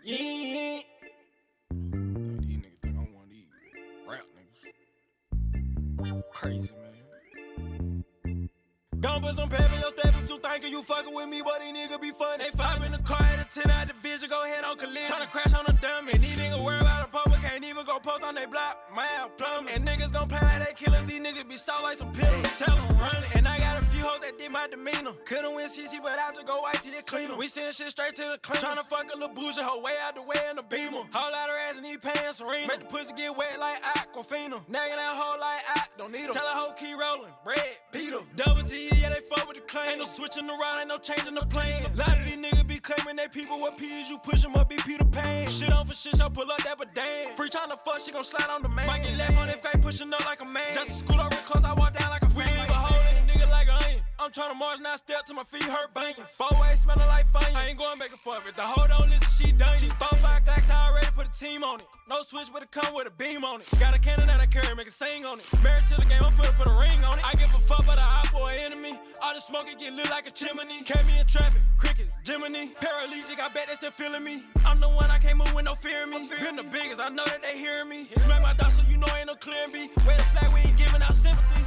Yeah. These niggas think I'm one of these rap niggas. Crazy, man. Gon' put some pep in your step if you thinkin' you fuckin' with me, but these niggas be funny. They five in the car at a 10 out the vision, go ahead on collision. Tryna crash on a dummy. These niggas worry about a public, can't even go post on they block. Man, plumbing. And niggas gon' play like they killers, these niggas be soft like some pillars. Tell them running. And I got a few hoes that did my demeanor. Couldn't win CC, but I just go white till it clean 'em. We send shit straight to the clean. Tryna fuck a little bougie hoe way out the way in the beamer. Whole lot of ass in these pants, Serena. Make the pussy get wet like Aquafina. Nagging that hoe like I don't need 'em. Tell a hoe keep rolling. Bread, Peter. Double T, yeah, they fuck with the claim. Ain't no switching around, ain't no changing the plan. A lot of these niggas be claiming they people, what P's you push 'em up, be Peter Pan. Shit on for shit, y'all pull up that, but damn. Free tryna fuck, she gon' slide on the man. Might get left on that face, pushing up like a man. Just a school over close, I walk down like a fan. We leave a hole in a nigga like an onion. I'm tryna march, now step to my feet, hurt banging. 4 ways smelling like funyuns. I ain't going back and forth. If the hoe don't listen, she done. She 4-5 glocks, I already put a team on it. No switch, but it come with a beam on it. Got a cannon that I carry, make it sing on it. Married to the game, I'm finna put a ring on it. I give a fuck about a op or an enemy. All the smoke, it get lit like a chimney. Catch me in traffic, cricket, Jiminy. Paralegic, I bet they still feeling me. I'm the one, I can't move with no fear in me. Been the biggest, I know that they hearing me. Smack my dog so you know ain't no clearing me. Wait a flag, we ain't giving out sympathy.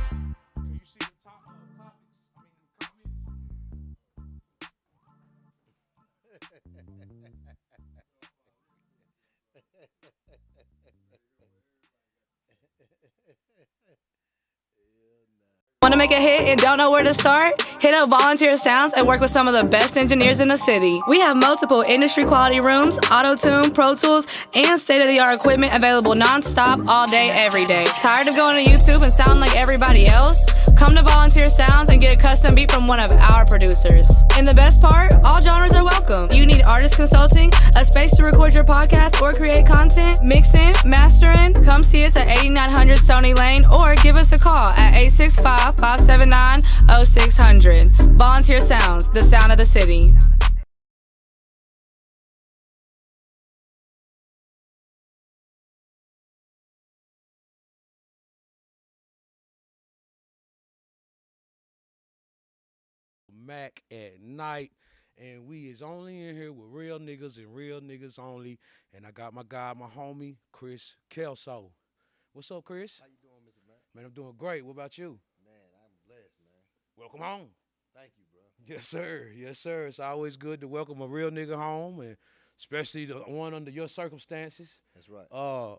Want to make a hit and don't know where to start? Hit up Volunteer Sounds and work with some of the best engineers in the city. We have multiple industry quality rooms, auto-tune, Pro Tools, and state-of-the-art equipment available non-stop all day, every day. Tired of going to YouTube and sounding like everybody else? Come to Volunteer Sounds and get a custom beat from one of our producers. And the best part, all genres are welcome. You need artist consulting, a space to record your podcast or create content, mixing, mastering? Come see us at 8900 Stony Lane or give us a call at 865-579-0600. Volunteer Sounds, the sound of the city. Mack at night, and we is only in here with real niggas and real niggas only. And I got my guy, my homie, Chris Kelso. What's up, Chris? How you doing, Mr. Mack? Man, I'm doing great. What about you? Man, I'm blessed, man. Welcome home. Thank you, bro. Yes, sir. Yes, sir. It's always good to welcome a real nigga home, and especially the one under your circumstances. That's right.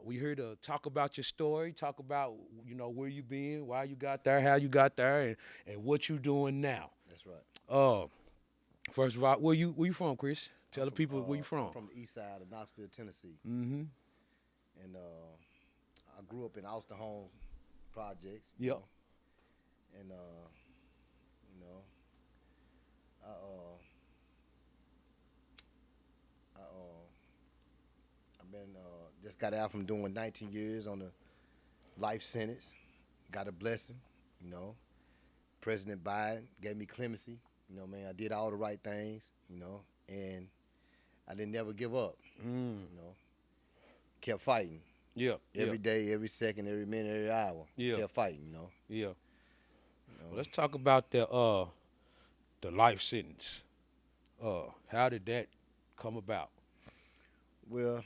We here to talk about your story, talk about where you been, why you got there, how you got there, and what you doing now. That's right. First of all, where you from, Chris? Tell the people where you from. I'm from the east side of Knoxville, Tennessee. Mm-hmm. And I grew up in Austin Home projects. Yep. And I've been just got out from doing 19 years on a life sentence. Got a blessing, President Biden gave me clemency. I did all the right things, and I didn't never give up. Kept fighting. Yeah. Every day, every second, every minute, every hour. Yeah. Kept fighting, Yeah. Well, let's talk about the life sentence. How did that come about? Well,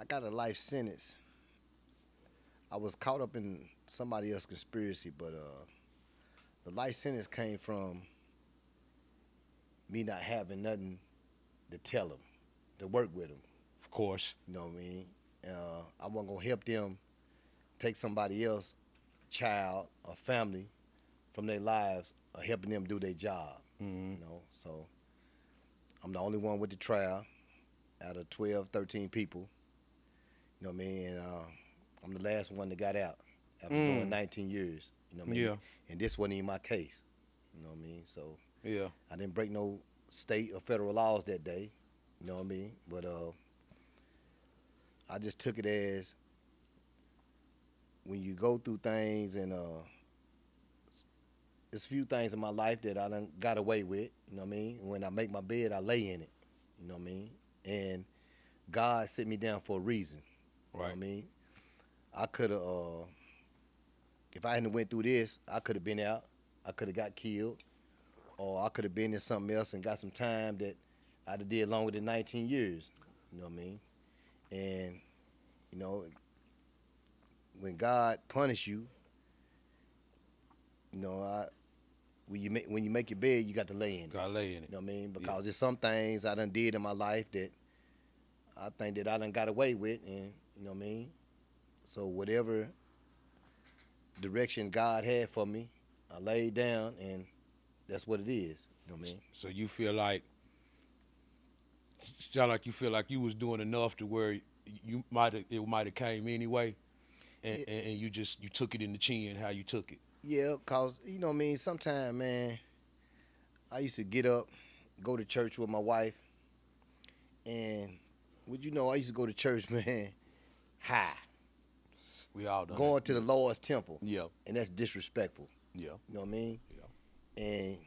I got a life sentence. I was caught up in somebody else's conspiracy, but the life sentence came from me not having nothing to tell them, to work with them. Of course. You know what I mean? I wasn't gonna help them take somebody else, child or family, from their lives, or helping them do their job. Mm-hmm. So I'm the only one with the trial out of 12, 13 people. You know what I mean? And I'm the last one that got out after doing 19 years. You know what I mean? Yeah. And this wasn't even my case. You know what I mean? So yeah, I didn't break no state or federal laws that day. You know what I mean? But I just took it as when you go through things, and there's a few things in my life that I done got away with. You know what I mean? When I make my bed, I lay in it. You know what I mean? And God set me down for a reason. You know what I mean? I could have, if I hadn't went through this, I could have been out. I could have got killed. Or I could have been in something else and got some time that I'd have did longer than 19 years. You know what I mean? And, you know, when God punish you, you know, when you make your bed, you got to lay in it. Gotta lay in it. You know what I mean? Because there's some things I done did in my life that I think that I done got away with, and you know what I mean? So whatever direction God had for me, I laid down, and that's what it is. You know what I mean? So you feel like, sound like you feel like you was doing enough to where it might have came anyway, and you took it in the chin how you took it. Yeah, cause you know what I mean. Sometimes, man, I used to get up, go to church with my wife, and would you know I used to go to church, man, high. We all done Going that. to the Lord's temple. Yeah. And that's disrespectful. Yeah. You know what I mean? Yeah. And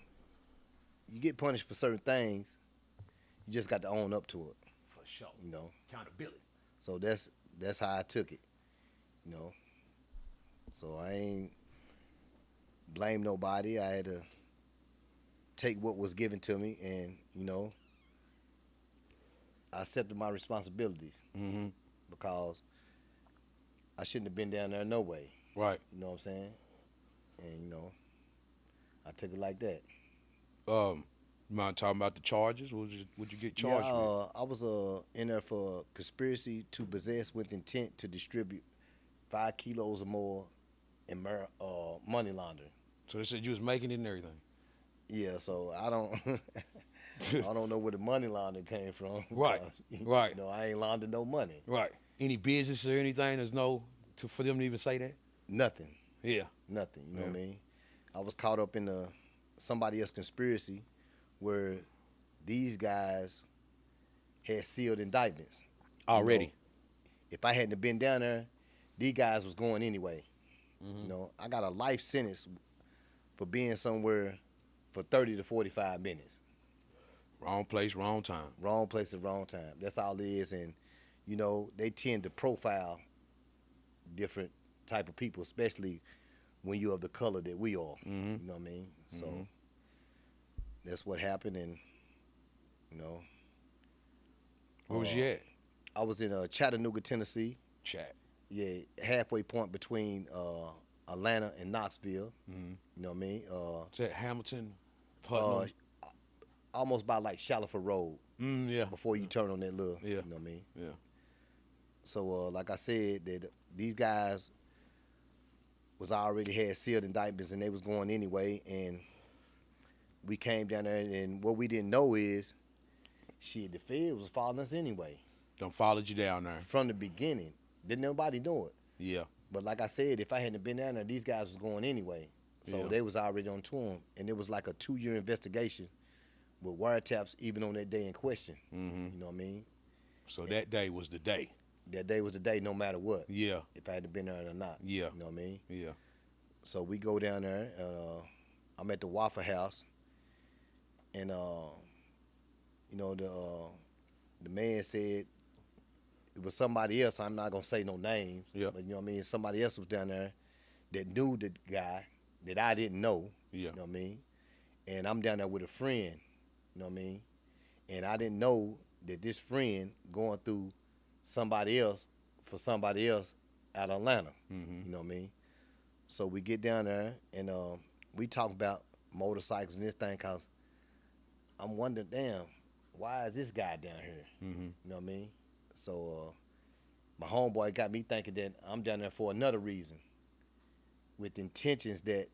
you get punished for certain things, you just got to own up to it. For sure. You know. Accountability. So that's how I took it. You know. So I ain't blame nobody. I had to take what was given to me, and you know, I accepted my responsibilities. Mm-hmm. Because I shouldn't have been down there no way. Right. You know what I'm saying? And you know, I took it like that. You mind talking about the charges? What would you get charged with? I was in there for conspiracy to possess with intent to distribute 5 kilos or more in money laundering. So they said you was making it and everything. Yeah, so I don't know where the money laundering came from. Right. Right. You know, I ain't laundered no money. Right. Any business or anything? There's for them to even say that. Nothing. Yeah. Nothing. You know what I mean? I was caught up in somebody else's conspiracy where these guys had sealed indictments. Already. You know, if I hadn't been down there, these guys was going anyway. Mm-hmm. You know, I got a life sentence for being somewhere for 30 to 45 minutes. Wrong place, wrong time. Wrong place at wrong time. That's all it is. And, you know, they tend to profile different type of people, especially when you're of the color that we are. Mm-hmm. You know what I mean? So that's what happened. And, you know. Where was you at? I was in Chattanooga, Tennessee. Chat. Yeah, halfway point between Atlanta and Knoxville. Mm-hmm. You know what I mean? Is that Hamilton? Putnam? Almost by like Shallowford Road. Yeah. Before you turn on that little, Yeah. you know what I mean? Yeah. So, like I said, that these guys was already had sealed indictments, and they was going anyway. And we came down there, and what we didn't know is, shit, the Fed was following us anyway. Done followed you down there. From the beginning. Didn't nobody know it. Yeah. But like I said, if I hadn't been down there, these guys was going anyway. So Yeah. they was already on to them. And it was like a 2-year investigation with wiretaps even on that day in question. Mm-hmm. You know what I mean? So that day was the day. That day was the day no matter what. Yeah. If I had been there or not. Yeah. You know what I mean? Yeah. So we go down there. I'm at the Waffle House. And, you know, the man said it was somebody else. I'm not going to say no names. Yeah. But, you know what I mean? Somebody else was down there that knew the guy that I didn't know. Yeah. You know what I mean? And I'm down there with a friend. You know what I mean? And I didn't know that this friend going through somebody else for somebody else out of Atlanta. Mm-hmm. You know what I mean? So we get down there, and we talk about motorcycles and this thing, because I'm wondering, damn, why is this guy down here? Mm-hmm. You know what I mean? So my homeboy got me thinking that I'm down there for another reason, with intentions that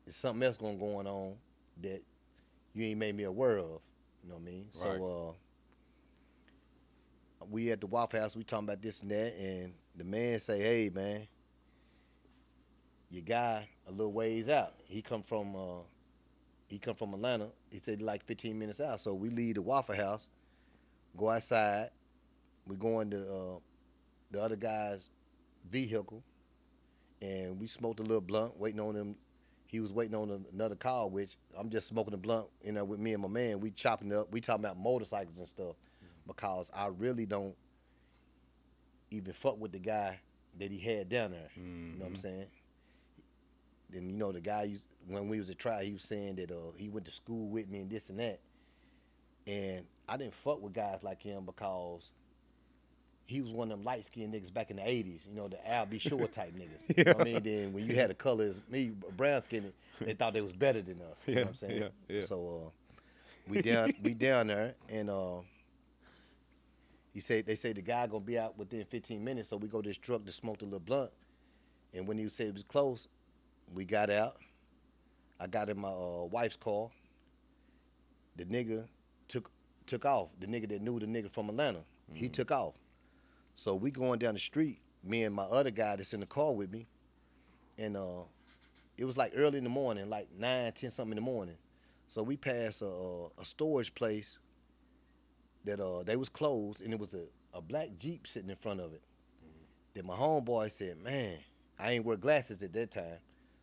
there's something else going on that you ain't made me aware of. You know what I mean? Right. So we at the Waffle House, we talking about this and that, and the man say, hey, man, your guy a little ways out. He come from Atlanta. He said like 15 minutes out. So we leave the Waffle House, go outside. We go into the other guy's vehicle, and we smoked a little blunt, waiting on him. He was waiting on another call, which I'm just smoking a blunt, you know, with me and my man. We chopping up. We talking about motorcycles and stuff, because I really don't even fuck with the guy that he had down there. Mm-hmm. You know what I'm saying? Then, you know, the guy, when we was at trial, he was saying that he went to school with me and this and that. And I didn't fuck with guys like him because he was one of them light-skinned niggas back in the 80s, you know, the Al B. Shore type niggas. You know what I mean? Then when you had the colors, me, brown-skinned, they thought they was better than us. You know what I'm saying? Yeah. So we down there, and they say the guy gonna be out within 15 minutes, so we go to this truck to smoke a little blunt. And when he said it was close, we got out. I got in my wife's car. The nigga took off. The nigga that knew the nigga from Atlanta, he took off. So we going down the street, me and my other guy that's in the car with me, and it was like early in the morning, like 9, 10 something in the morning. So we passed a storage place that they was closed, and it was a black Jeep sitting in front of it. Then my homeboy said, man, I ain't wear glasses at that time.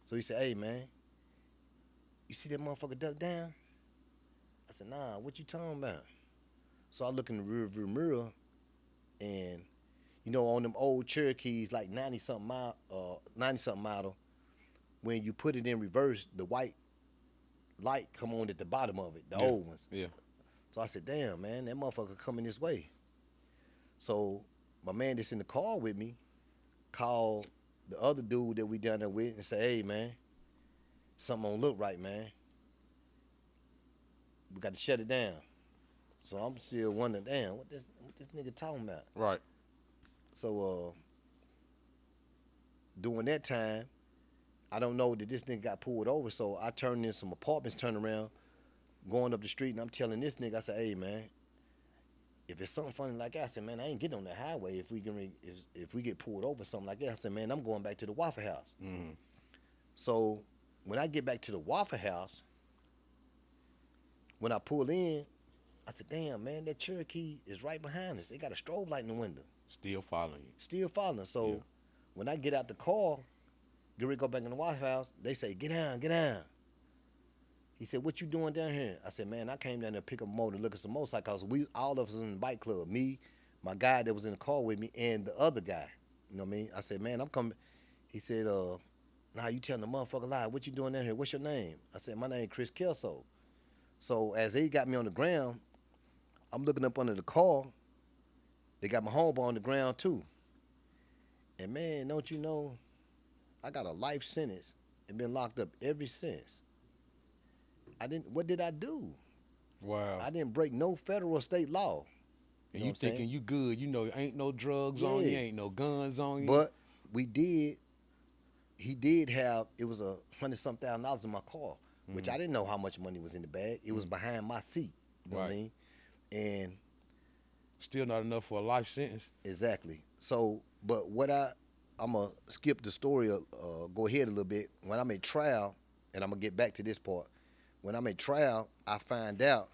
So he said, hey, man, you see that motherfucker duck down? I said, nah, what you talking about? So I look in the rearview mirror, and you know, on them old Cherokees, like 90-something model, when you put it in reverse, the white light come on at the bottom of it, the old ones. Yeah. So I said, damn, man, that motherfucker coming this way. So my man that's in the car with me called the other dude that we down there with and said, hey, man, something don't look right, man. We got to shut it down. So I'm still wondering, damn, what this nigga talking about? Right. So during that time, I don't know that this nigga got pulled over, so I turned in some apartments, turned around, going up the street, and I'm telling this nigga, I said, hey, man, if it's something funny like that, I said, man, I ain't getting on the highway if we get pulled over, something like that. I said, man, I'm going back to the Waffle House. Mm-hmm. So when I get back to the Waffle House, when I pull in, I said, damn, man, that Cherokee is right behind us. They got a strobe light in the window. Still following you. Still following us. So when I get out the car, get ready to go back in the Waffle House, they say, get down, get down. He said, what you doing down here? I said, man, I came down there to pick up a motor to look at some motorcycles. All of us was in the bike club. Me, my guy that was in the car with me, and the other guy. You know what I mean? I said, man, I'm coming. He said, nah, you telling the motherfucker lie. What you doing down here? What's your name? I said, my name Chris Kelso. So as they got me on the ground, I'm looking up under the car. They got my homeboy on the ground too. And man, don't you know, I got a life sentence and been locked up ever since. What did I do? Wow. I didn't break no federal or state law. And you thinking you good, you know, ain't no drugs on you, ain't no guns on you. But he did have, it was $100,000 in my car, which I didn't know how much money was in the bag. It was behind my seat, you know what I mean? And still not enough for a life sentence. Exactly. So, but I'm going to skip the story, go ahead a little bit. When I'm at trial, and I'm going to get back to this part, when I'm at trial, I find out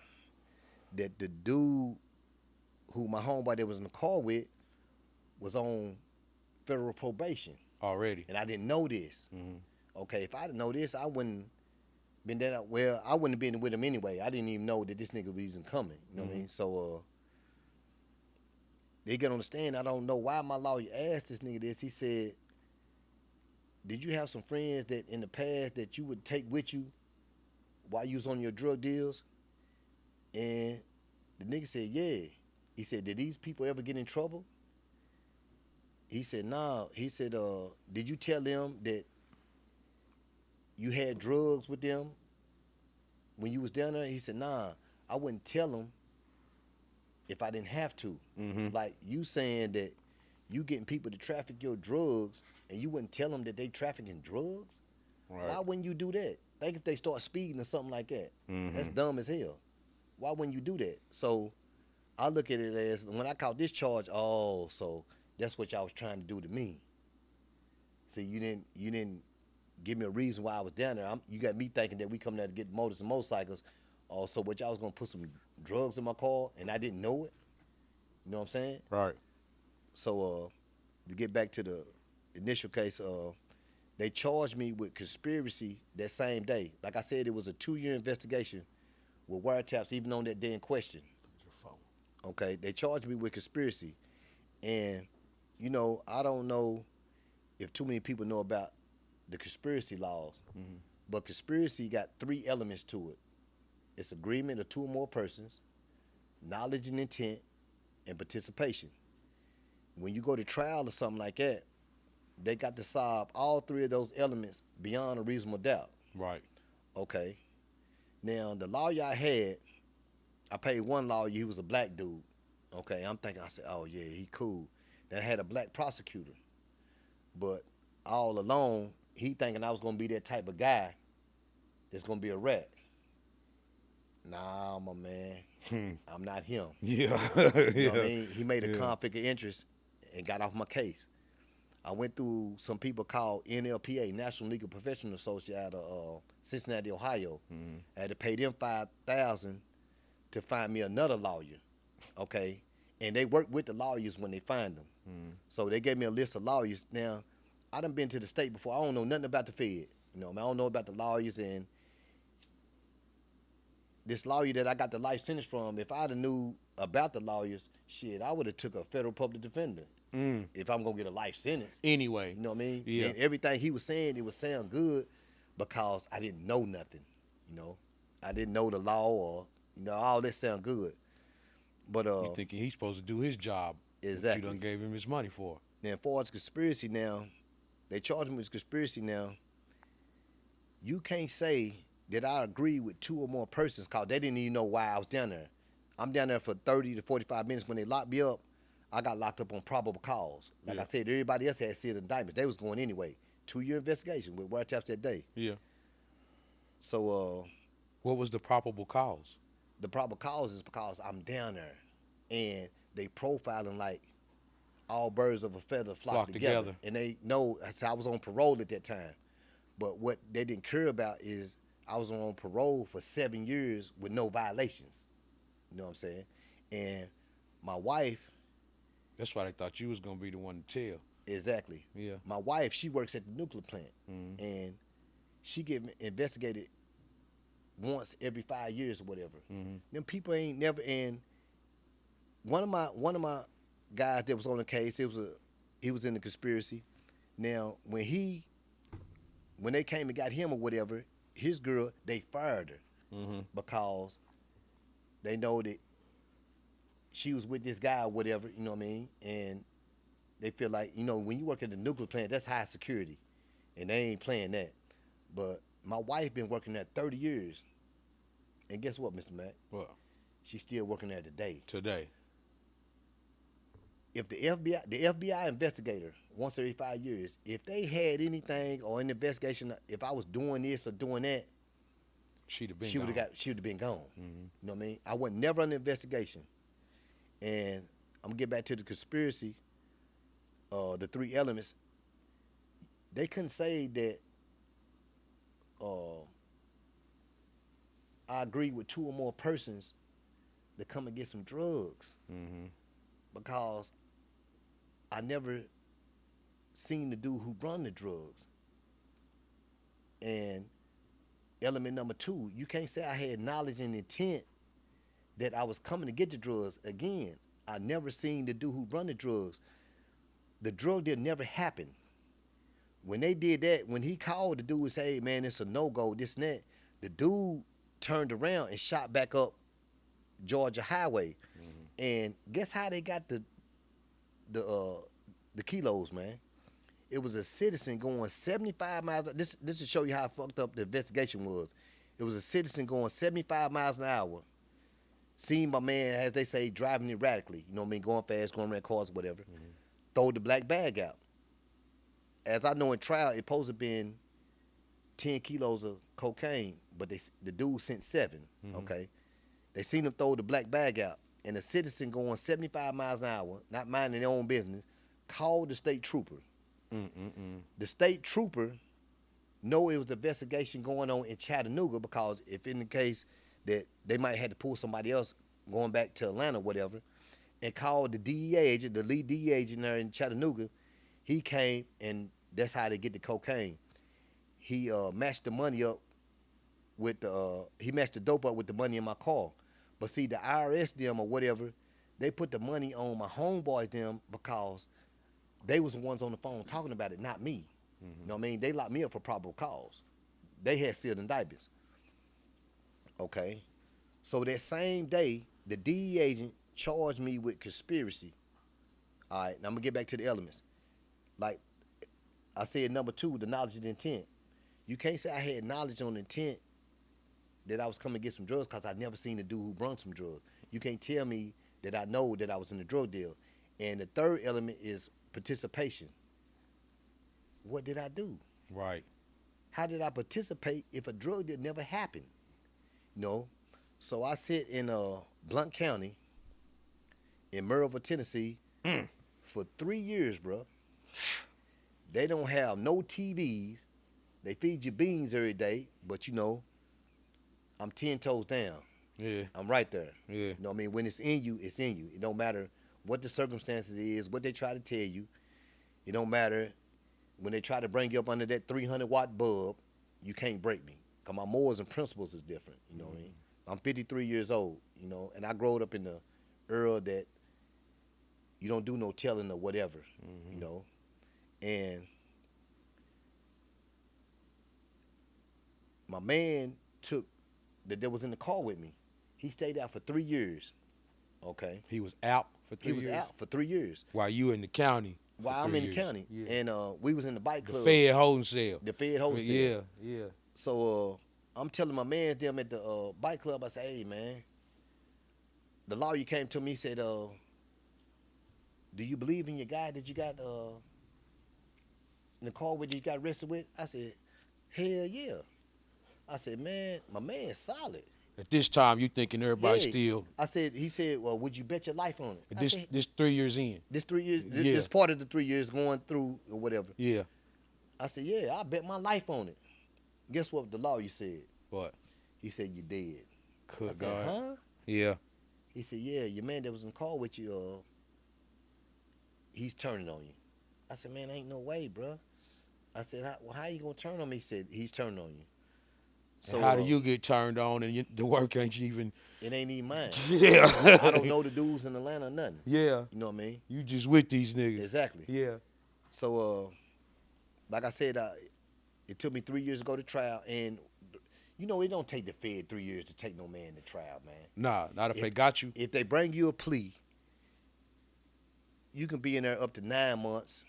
that the dude who my homeboy that was in the car with was on federal probation. Already. And I didn't know this. Mm-hmm. Okay, if I didn't know this, I wouldn't been that, well, I wouldn't have been with him anyway. I didn't even know that this nigga was even coming. You know what I mean? So, they get on the stand. I don't know why my lawyer asked this nigga this. He said, did you have some friends that in the past that you would take with you while you was on your drug deals? And the nigga said, yeah. He said, did these people ever get in trouble? He said, nah. He said, did you tell them that you had drugs with them when you was down there? He said, nah, I wouldn't tell them if I didn't have to. Mm-hmm. Like you saying that you getting people to traffic your drugs and you wouldn't tell them that they trafficking drugs? Right. Why wouldn't you do that? Think if they start speeding or something like that. Mm-hmm. That's dumb as hell. Why wouldn't you do that? So I look at it as, when I caught this charge, oh, so that's what y'all was trying to do to me. See, you didn't give me a reason why I was down there. You got me thinking that we come there to get motors and motorcycles. Oh, so what, y'all was gonna put some drugs in my car and I didn't know it? You know what I'm saying? Right. So to get back to the initial case, they charged me with conspiracy that same day. Like I said, it was a 2-year investigation with wiretaps even on that day in question. Okay, they charged me with conspiracy. And, you know, I don't know if too many people know about the conspiracy laws, but conspiracy got 3 elements to it. It's agreement of 2 or more persons, knowledge and intent, and participation. When you go to trial or something like that, they got to solve all three of those elements beyond a reasonable doubt. Right. Okay. Now, the lawyer I paid one lawyer, he was a black dude. Okay, I'm thinking, I said, oh yeah, he cool. Then I had a black prosecutor. But all along, he thinking I was gonna be that type of guy that's gonna be a rat. Nah, my man, I'm not him. Yeah. You know what I mean? He made a conflict of interest and got off my case. I went through some people called NLPA, National Legal Professional Association out of Cincinnati, Ohio. I had to pay them $5,000 to find me another lawyer, okay? And they work with the lawyers when they find them. So they gave me a list of lawyers. Now, I done been to the state before. I don't know nothing about the Fed. You know, I don't know about the lawyers. And this lawyer that I got the life sentence from, if I'd have knew about the lawyers, shit, I would have took a federal public defender. If I'm gonna get a life sentence. Anyway. You know what I mean? Yeah. And everything he was saying, it would sound good because I didn't know nothing. You know, I didn't know the law or, you know, all this sound good. But You thinking he's supposed to do his job. Exactly. You done gave him his money for. Now, as far as conspiracy now, they charge me with conspiracy now. You can't say that I agree with two or more persons because they didn't even know why I was down there. I'm down there for 30 to 45 minutes. When they locked me up, I got locked up on probable cause. Like I said, everybody else had sealed indictments. They was going anyway. 2-year investigation with wiretaps that day. Yeah. So what was the probable cause? the probable cause is because I'm down there and they profiling like all birds of a feather flock together. And they know, I was on parole at that time. But what they didn't care about is I was on parole for 7 years with no violations. You know what I'm saying? And my wife. That's why they thought you was going to be the one to tell. Exactly. Yeah. My wife, she works at the nuclear plant. And she get investigated once every 5 years or whatever. Them people ain't never. And one of my guys that was on the case, he was in the conspiracy. Now when they came and got him or whatever, his girl, they fired her because they know that she was with this guy or whatever, you know what I mean? And they feel like, you know, when you work at the nuclear plant, that's high security. And they ain't playing that. But my wife been working there 30 years. And guess what, Mr. Mack? What? She's still working there today. Today. If the FBI investigator, once every 5 years, if they had anything or an investigation, if I was doing this or doing that, She'd have been she would have been gone. You know what I mean? I wasn't never under investigation. And I'm gonna get back to the conspiracy, the three elements. They couldn't say that I agree with two or more persons to come and get some drugs. Because I never seen the dude who run the drugs. And element number two, you can't say I had knowledge and intent that I was coming to get the drugs. Again, I never seen the dude who run the drugs. The drug deal never happened. When they did that, when he called the dude and said, hey man, it's a no-go, this and that, the dude turned around and shot back up Georgia Highway. And guess how they got the kilos, man? It was a citizen going 75 miles. This to show you how fucked up the investigation was. It was a citizen going 75 miles an hour. Seen my man, as they say, driving erratically. You know what I mean? Going fast, going around cars, whatever. Throw the black bag out. As I know in trial, it supposed to have been 10 kilos of cocaine, but the dude sent 7, okay? They seen him throw the black bag out, and a citizen going 75 miles an hour, not minding their own business, called the state trooper. The state trooper know it was an investigation going on in Chattanooga because if in the case that they might have to pull somebody else going back to Atlanta or whatever, and called the DEA agent, the lead DEA agent there in Chattanooga. He came, and that's how they get the cocaine. He matched the money up with he matched the dope up with the money in my car. But see, the IRS them or whatever, they put the money on my homeboys them because they was the ones on the phone talking about it, not me. You know what I mean? They locked me up for probable cause. They had sealed indictments. Okay. So that same day, the DE agent charged me with conspiracy. All right, now I'm gonna get back to the elements. Like I said, number 2, the knowledge and intent. You can't say I had knowledge on intent that I was coming to get some drugs because I never seen the dude who brought some drugs. You can't tell me that I know that I was in a drug deal. And the third element is participation. What did I do? Right. How did I participate if a drug deal never happened? You know? So I sit in Blount County in Maryville, Tennessee for 3 years, bro. They don't have no TVs. They feed you beans every day, but you know, I'm 10 toes down. Yeah. I'm right there. Yeah. You know what I mean? When it's in you, it's in you. It don't matter what the circumstances is, what they try to tell you. It don't matter when they try to bring you up under that 300-watt bulb, you can't break me. Because my morals and principles is different, you know what I mean? I'm 53 years old, you know, and I growed up in the era that you don't do no telling or whatever, you know? And my man that was in the car with me. He stayed out for 3 years, okay? He was out for 3 years? He was out for 3 years. While you in the county? While I'm in the county. Yeah. And we was in the bike club. The Fed holding cell. The Fed holding cell. Yeah. So I'm telling my man them at the bike club, I say, hey, man, the lawyer came to me, said, do you believe in your guy that you got in the car with you got arrested with? I said, hell yeah. I said, man, my man's solid. At this time, you thinking everybody still. I said, he said, well, would you bet your life on it? This 3 years in. This 3 years, Yeah. this part of the 3 years going through or whatever. Yeah. I said, yeah, I bet my life on it. Guess what the lawyer said? What? He said, you dead. Good I said, God. huh? Yeah. He said, yeah, your man that was in the car with you, he's turning on you. I said, man, ain't no way, bro. I said, how you gonna turn on me? He said, he's turning on you. So how do you get turned on and the work ain't even? It ain't even mine. Yeah. I don't know the dudes in Atlanta or nothing. Yeah. You know what I mean? You just with these niggas. Exactly. Yeah. So, like I said, it took me 3 years to go to trial, and you know it don't take the Fed 3 years to take no man to trial, man. Nah, not if they got you. If they bring you a plea, you can be in there up to 9 months,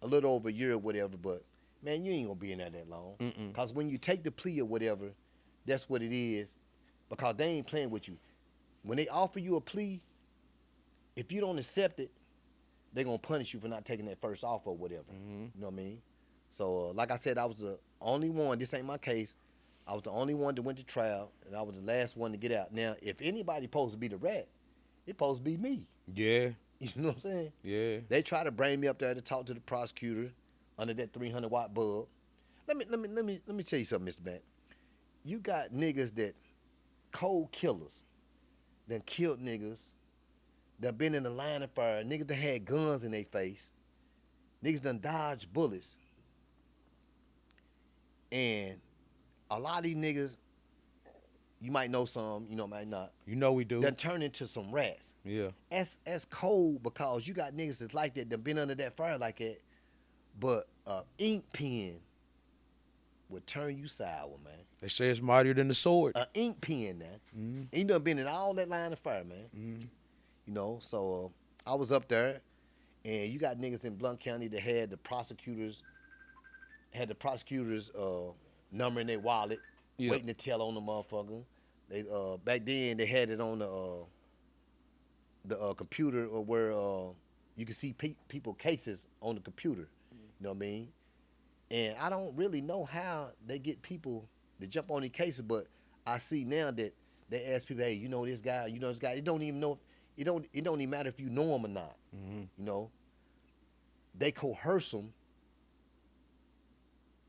a little over a year or whatever, but man, you ain't gonna be in there that long. Because when you take the plea or whatever, that's what it is. Because they ain't playing with you. When they offer you a plea, if you don't accept it, they're gonna punish you for not taking that first offer or whatever. You know what I mean? So, like I said, I was the only one. This ain't my case. I was the only one that went to trial, and I was the last one to get out. Now, if anybody supposed to be the rat, it supposed to be me. Yeah. You know what I'm saying? Yeah. They try to bring me up there to talk to the prosecutor under that 300-watt bulb. Let me tell you something, Mr. Mack. You got niggas that cold killers, that killed niggas, that been in the line of fire, niggas that had guns in their face, niggas done dodged bullets, and a lot of these niggas, you might know some, you know, might not. You know we do. Done turn into some rats. Yeah. That's cold because you got niggas that's like that been under that fire like that. But ink pen would turn you sour, man. They say it's mightier than the sword. An ink pen now. You done been in all that line of fire, man. You know, so I was up there, and you got niggas in Blount County that had the prosecutors number in their wallet, waiting to tell on the motherfucker. They back then they had it on the computer or where you can see people cases on the computer. You know what I mean? And I don't really know how they get people to jump on these cases, but I see now that they ask people, hey, you know this guy, you know this guy. It don't even know. It don't even matter if you know him or not. You know, they coerce them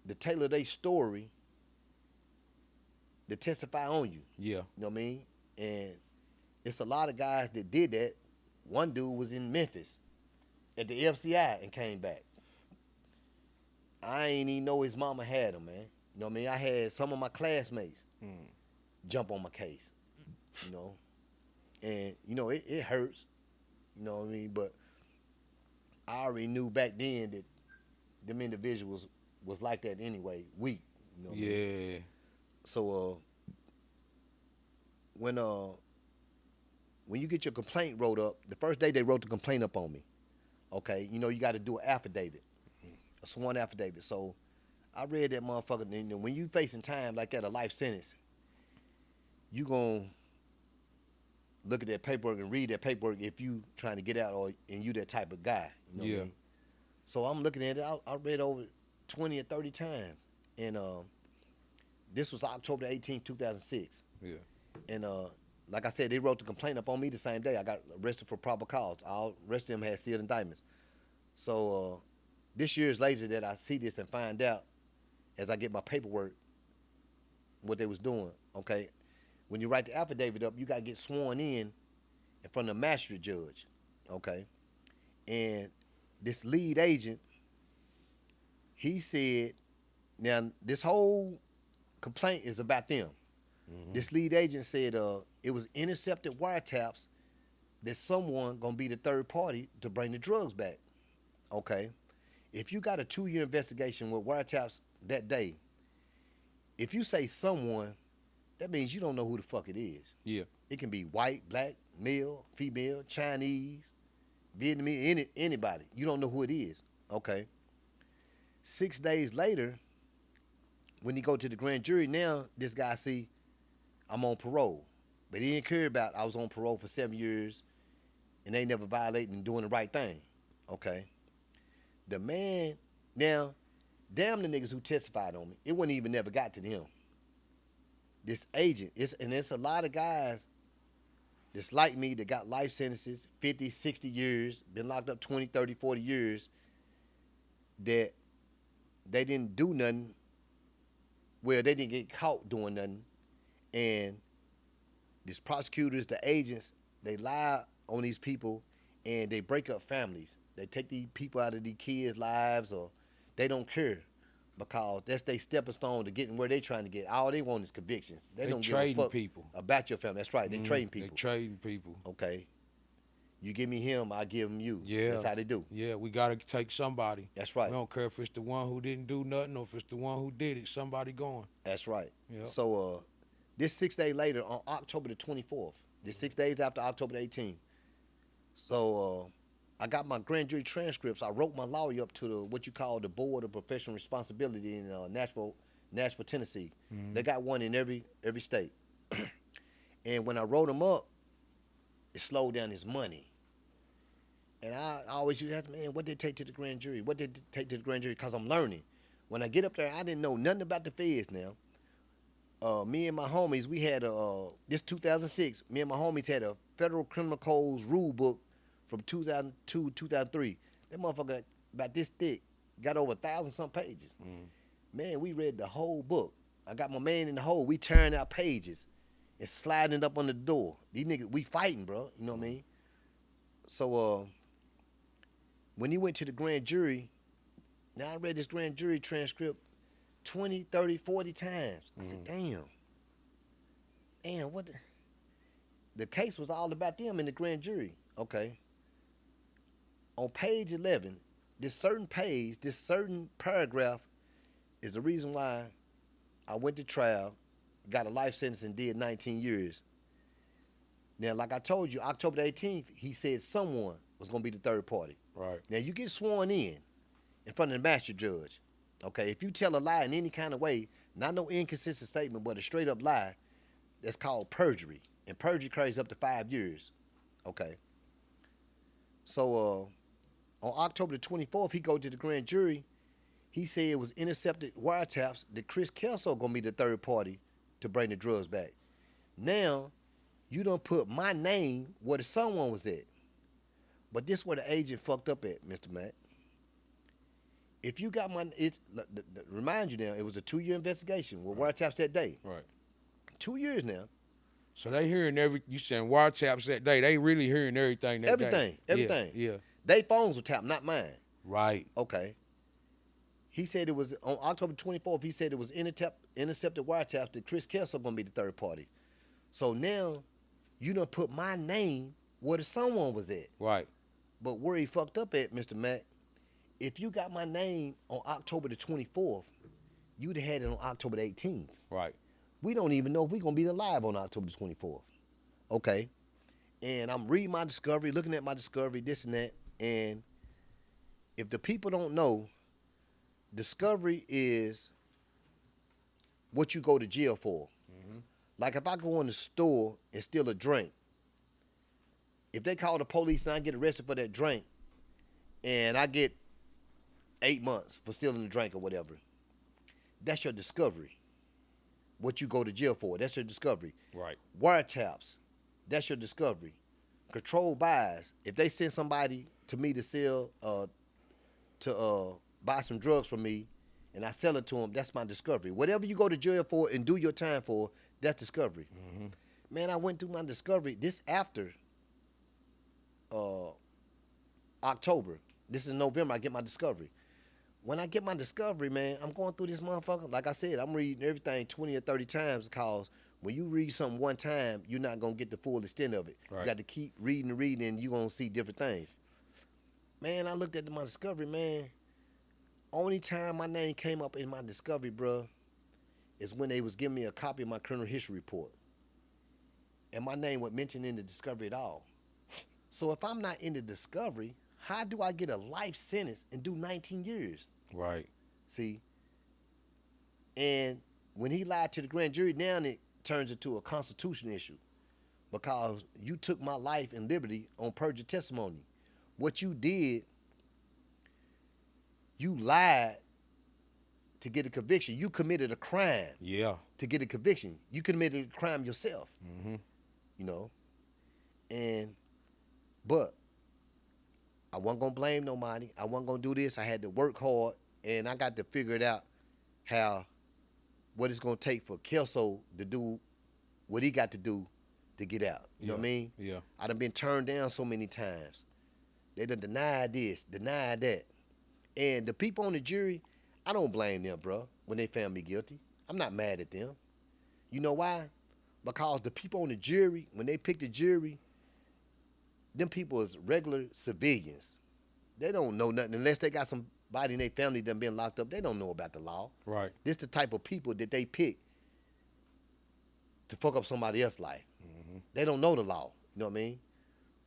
to tailor their story to testify on you. Yeah. You know what I mean? And it's a lot of guys that did that. One dude was in Memphis at the FCI and came back. I ain't even know his mama had him, man. You know what I mean? I had some of my classmates jump on my case, you know. And, you know, it hurts, you know what I mean? But I already knew back then that them individuals was like that anyway, weak, you know what I mean? So when when you get your complaint wrote up, the first day they wrote the complaint up on me. Okay, you know you got to do an affidavit, a sworn affidavit. So I read that motherfucker. And when you facing time like that, a life sentence, you gonna look at that paperwork and read that paperwork if you trying to get out and you that type of guy. You know what I mean? So I'm looking at it. I read over 20 or 30 times, and this was October 18, 2006. Yeah. And like I said, they wrote the complaint up on me the same day. I got arrested for probable cause. All the rest of them had sealed indictments. So this year's later that I see this and find out as I get my paperwork what they was doing. Okay, when you write the affidavit up, you got to get sworn in front of a magistrate judge. Okay, and this lead agent, he said, now this whole complaint is about them. This lead agent said it was intercepted wiretaps that someone gonna be the third party to bring the drugs back. Okay, if you got a 2-year investigation with wiretaps that day, if you say someone, that means you don't know who the fuck it is. Yeah. It can be white, black, male, female, Chinese, Vietnamese, anybody. You don't know who it is. Okay. 6 days later, when he go to the grand jury, now this guy see I'm on parole. But he didn't care about I was on parole for 7 years and they never violating and doing the right thing. Okay. The man, now, damn the niggas who testified on me. It wouldn't even never got to him. This agent, it's a lot of guys that's like me that got life sentences, 50, 60 years, been locked up 20, 30, 40 years, that they didn't do nothing. Well, they didn't get caught doing nothing. And these prosecutors, the agents, they lie on these people and they break up families. They take these people out of these kids' lives, or they don't care because that's their stepping stone to getting where they trying to get. All they want is convictions. They don't give a fuck people about your family. That's right. They trading people. They trading people. Okay. You give me him, I give him you. Yeah. That's how they do. Yeah, we got to take somebody. That's right. We don't care if it's the one who didn't do nothing or if it's the one who did it. Somebody going. That's right. Yeah. So this 6 days later, on October the 24th, this 6 days after October the 18th, so I got my grand jury transcripts. I wrote my lawyer up to what you call the Board of Professional Responsibility in Nashville, Tennessee. They got one in every state. And when I wrote them up, it slowed down his money. And I always used to ask, man, what did they take to the grand jury? What did they take to the grand jury? Because I'm learning. When I get up there, I didn't know nothing about the feds now. Me and my homies, we had this 2006, me and my homies had a Federal Criminal Codes rule book from 2002, 2003. That motherfucker about this thick, got over 1,000-some pages. Man, we read the whole book. I got my man in the hole. We tearing out pages and sliding it up on the door. These niggas, we fighting, bro. You know what I mean? So when he went to the grand jury, now I read this grand jury transcript 20, 30, 40 times. I said, damn, what the case was all about them in the grand jury. Okay. On page 11, this certain page, this certain paragraph is the reason why I went to trial, got a life sentence and did 19 years. Now, like I told you, October the 18th, he said someone was going to be the third party. Right. Now, you get sworn in front of the magistrate judge. Okay, if you tell a lie in any kind of way, not no inconsistent statement, but a straight up lie, that's called perjury. And perjury carries up to 5 years. Okay. So on October the 24th, he go to the grand jury. He said it was intercepted wiretaps that Chris Kelso gonna be the third party to bring the drugs back. Now, you done put my name where the someone was at. But this where the agent fucked up at, Mr. Mack. If you got my, remind you now, it was a 2-year investigation with wiretaps that day. Right. 2 years now. So they hearing you saying wiretaps that day. They really hearing everything that day. Everything. Yeah. They phones were tapped, not mine. Right. Okay. He said it was, on October 24th, he said it was intercepted wiretaps that Chris Kelso gonna be the third party. So now, you done put my name where the someone was at. Right. But where he fucked up at, Mr. Mack, if you got my name on October the 24th, you'd have had it on October the 18th. Right. We don't even know if we're going to be alive on October the 24th. Okay. And I'm reading my discovery, looking at my discovery, this and that. And if the people don't know, discovery is what you go to jail for. Like if I go in the store and steal a drink, if they call the police and I get arrested for that drink, and I get 8 months for stealing the drink or whatever, that's your discovery. What you go to jail for, that's your discovery. Right. Wiretaps, that's your discovery. Controlled buys, if they send somebody to me to sell, buy some drugs from me, and I sell it to them, that's my discovery. Whatever you go to jail for and do your time for, that's discovery. Man, I went through my discovery. This after October. This is November, I get my discovery. When I get my discovery, man, I'm going through this motherfucker. Like I said, I'm reading everything 20 or 30 times because when you read something one time, you're not going to get the full extent of it. Right. You got to keep reading and reading, and you're going to see different things. Man, I looked at my discovery, man. Only time my name came up in my discovery, bro, is when they was giving me a copy of my criminal history report. And my name wasn't mentioned in the discovery at all. So if I'm not in the discovery, how do I get a life sentence and do 19 years? Right. See? And when he lied to the grand jury, now it turns into a constitutional issue because you took my life and liberty on perjured testimony. What you did, you lied to get a conviction. You committed a crime to get a conviction. You committed a crime yourself, you know? But I wasn't gonna blame nobody. I wasn't gonna do this. I had to work hard, and I got to figure it out what it's gonna take for Kelso to do what he got to do to get out. You know what I mean? Yeah. I done been turned down so many times. They done denied this, denied that. And the people on the jury, I don't blame them, bro, when they found me guilty. I'm not mad at them. You know why? Because the people on the jury, when they pick the jury, them people is regular civilians. They don't know nothing unless they got somebody in their family that been locked up. They don't know about the law. Right. This the type of people that they pick to fuck up somebody else's life. They don't know the law. You know what I mean?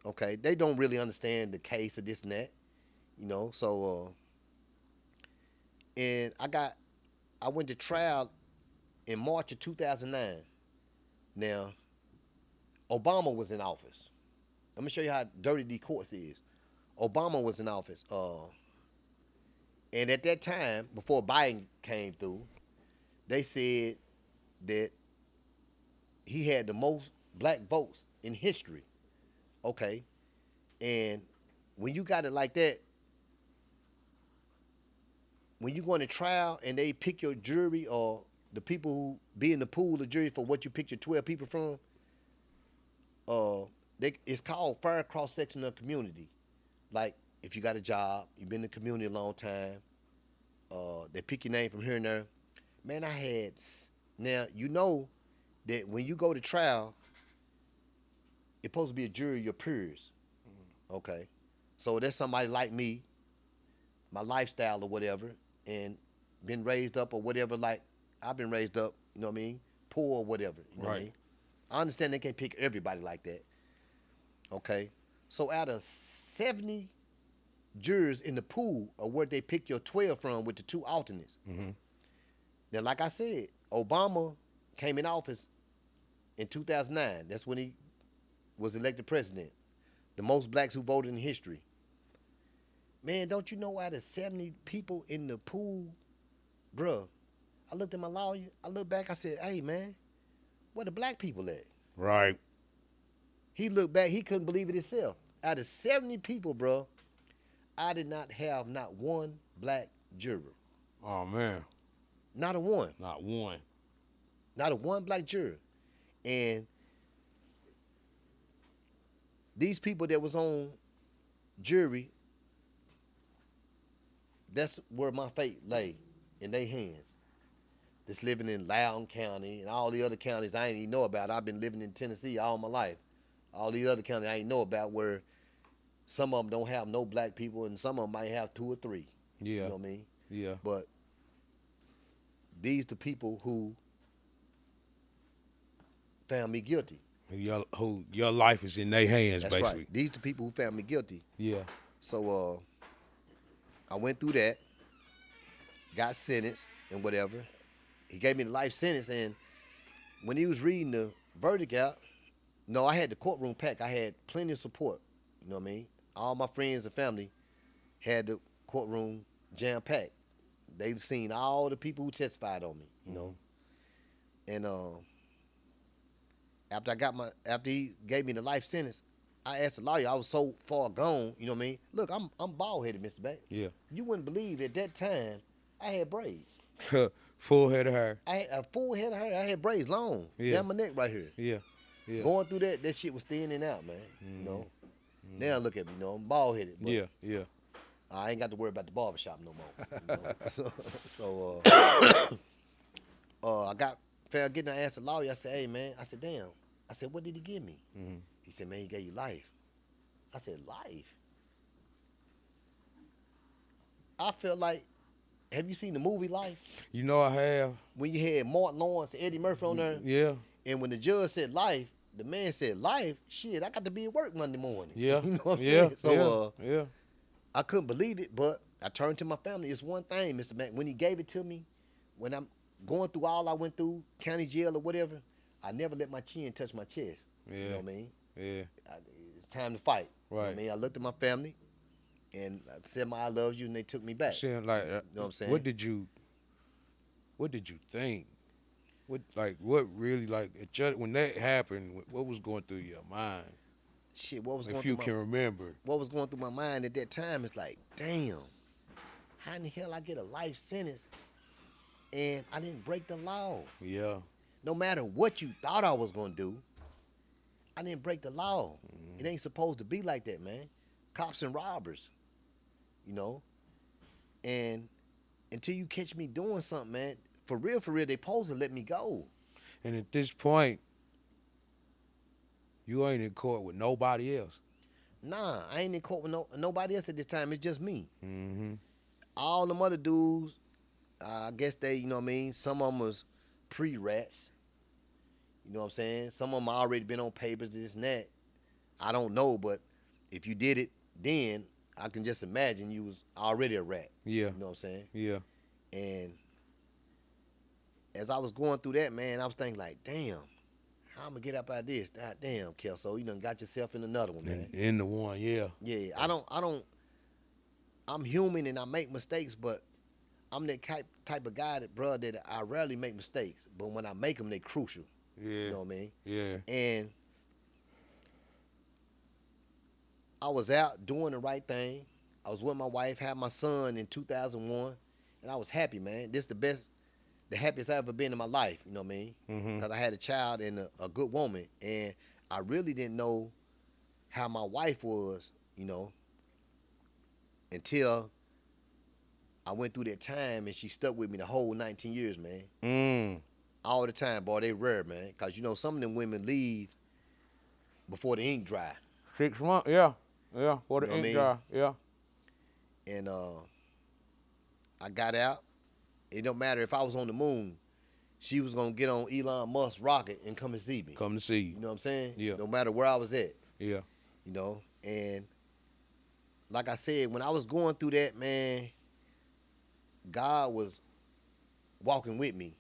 Okay. They don't really understand the case of this and that. You know, so and I went to trial in March of 2009. Now, Obama was in office. Let me show you how dirty the courts is. Obama was in office. And at that time, before Biden came through, they said that he had the most black votes in history. Okay. And when you got it like that, when you go into trial and they pick your jury or the people who be in the pool of jury for what you picked your 12 people from, it's called fair cross-section of community. Like, if you got a job, you've been in the community a long time, they pick your name from here and there. Man, now, you know that when you go to trial, it's supposed to be a jury of your peers. Okay? So there's somebody like me, my lifestyle or whatever, and been raised up or whatever, like I've been raised up, you know what I mean? Poor or whatever, you know what I mean? I understand they can't pick everybody like that. Okay? So out of 70 jurors in the pool of where they pick your 12 from with the 2 alternates. Now, like I said, Obama came in office in 2009. That's when he was elected president. The most blacks who voted in history. Man, don't you know out of 70 people in the pool, bruh, I looked at my lawyer, I looked back, I said, hey, man, where the black people at? Right. He looked back, he couldn't believe it himself. Out of 70 people, bruh, I did not have not one black juror. Oh, man. Not a one. Not one. Not a one black juror. And these people that was on jury, that's where my fate lay, in their hands. That's living in Loudoun County and all the other counties I ain't even know about. I've been living in Tennessee all my life. All these other counties I ain't know about where some of them don't have no black people and some of them might have 2 or 3. Yeah. You know what I mean? Yeah. But these the people who found me guilty. Your life is in their hands, That's basically. right. These the people who found me guilty. Yeah. So I went through that, got sentenced and whatever. He gave me the life sentence, and when he was reading the verdict out, no, I had the courtroom packed. I had plenty of support. You know what I mean? All my friends and family had the courtroom jam packed. They'd seen all the people who testified on me, you know. And after he gave me the life sentence, I asked the lawyer. I was so far gone, you know what I mean? Look, I'm bald headed, Mr. Mack. Yeah. You wouldn't believe at that time I had braids. Full head of hair. I had a full head of hair. I had braids long, down my neck right here. Yeah. Yeah. Going through that shit was thinning out, man. You know. Now look at me, you know, I'm bald headed. Yeah. Yeah. I ain't got to worry about the barbershop no more. You know? so I got found getting. I asked the lawyer. I said, "Hey, man." I said, "Damn." I said, "What did he give me?" He said, "Man, he gave you life." I said, "Life?" I felt like, have you seen the movie Life? You know I have. When you had Martin Lawrence and Eddie Murphy on there? Yeah. And when the judge said life, the man said, "Life? Shit, I got to be at work Monday morning." Yeah. You know what I'm yeah. saying? So, yeah. I couldn't believe it, but I turned to my family. It's one thing, Mr. Mack. When he gave it to me, when I'm going through all I went through, county jail or whatever, I never let my chin touch my chest. Yeah. You know what I mean? Yeah. It's time to fight. Right. You know what I mean? I looked at my family, and I said, "I love you," and they took me back. Saying like, you know what I'm saying? What did you think? What really when that happened? What was going through your mind? Shit, what was going if through you can remember? What was going through my mind at that time is like, damn, how in the hell I get a life sentence and I didn't break the law? Yeah. No matter what you thought I was gonna do, I didn't break the law. It ain't supposed to be like that, man. Cops and robbers, you know. And until you catch me doing something, man, for real, they supposed to let me go. And at this point, you ain't in court with nobody else. Nah, I ain't in court with nobody else at this time. It's just me. Mm-hmm. All them other dudes, I guess they, you know what I mean, some of them was pre-rats. You know what I'm saying? Some of them already been on papers, this and that. I don't know, but if you did it then, I can just imagine you was already a rat. Yeah. You know what I'm saying? Yeah. And as I was going through that, man, I was thinking like, damn, how I'm gonna get up out of this? God damn, Kelso, you done got yourself in another one, man. In the one, yeah. Yeah, I'm human and I make mistakes, but I'm that type of guy that I rarely make mistakes. But when I make them, they crucial. Yeah. You know what I mean? Yeah. And I was out doing the right thing. I was with my wife, had my son in 2001, and I was happy, man. This is the happiest I've ever been in my life, you know what I mean? Because I had a child and a good woman, and I really didn't know how my wife was, you know, until I went through that time, and she stuck with me the whole 19 years, man. All the time, boy, they rare, man. Because, you know, some of them women leave before the ink dry. 6 months, yeah. Yeah, for the You know what I ink mean? dry, yeah. And I got out. It don't matter if I was on the moon. She was going to get on Elon Musk's rocket and come and see me. Come to see you. You know what I'm saying? Yeah. No matter where I was at. Yeah. You know? And like I said, when I was going through that, man, God was walking with me.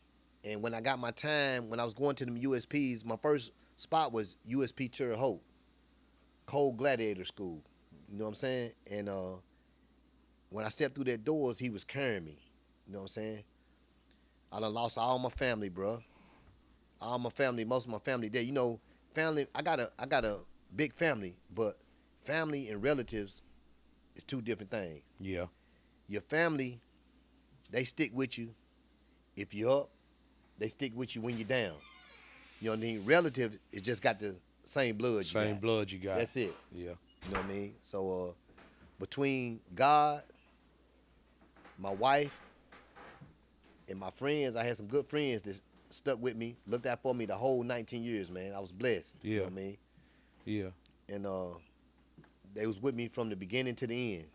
And when I got my time, when I was going to them USPs, my first spot was USP Terre Haute, Cold Gladiator School. You know what I'm saying? And when I stepped through that doors, he was carrying me. You know what I'm saying? I done lost all my family, bro. All my family, most of my family dead. You know, family, I got a big family, but family and relatives is two different things. Yeah. Your family, they stick with you. If you're up, they stick with you when you're down. You know what I mean? Relative is just got the same blood you got. Same blood you got. That's it. Yeah. You know what I mean? So between God, my wife, and my friends, I had some good friends that stuck with me, looked out for me the whole 19 years, man. I was blessed. Yeah. You know what I mean? Yeah. And they was with me from the beginning to the end,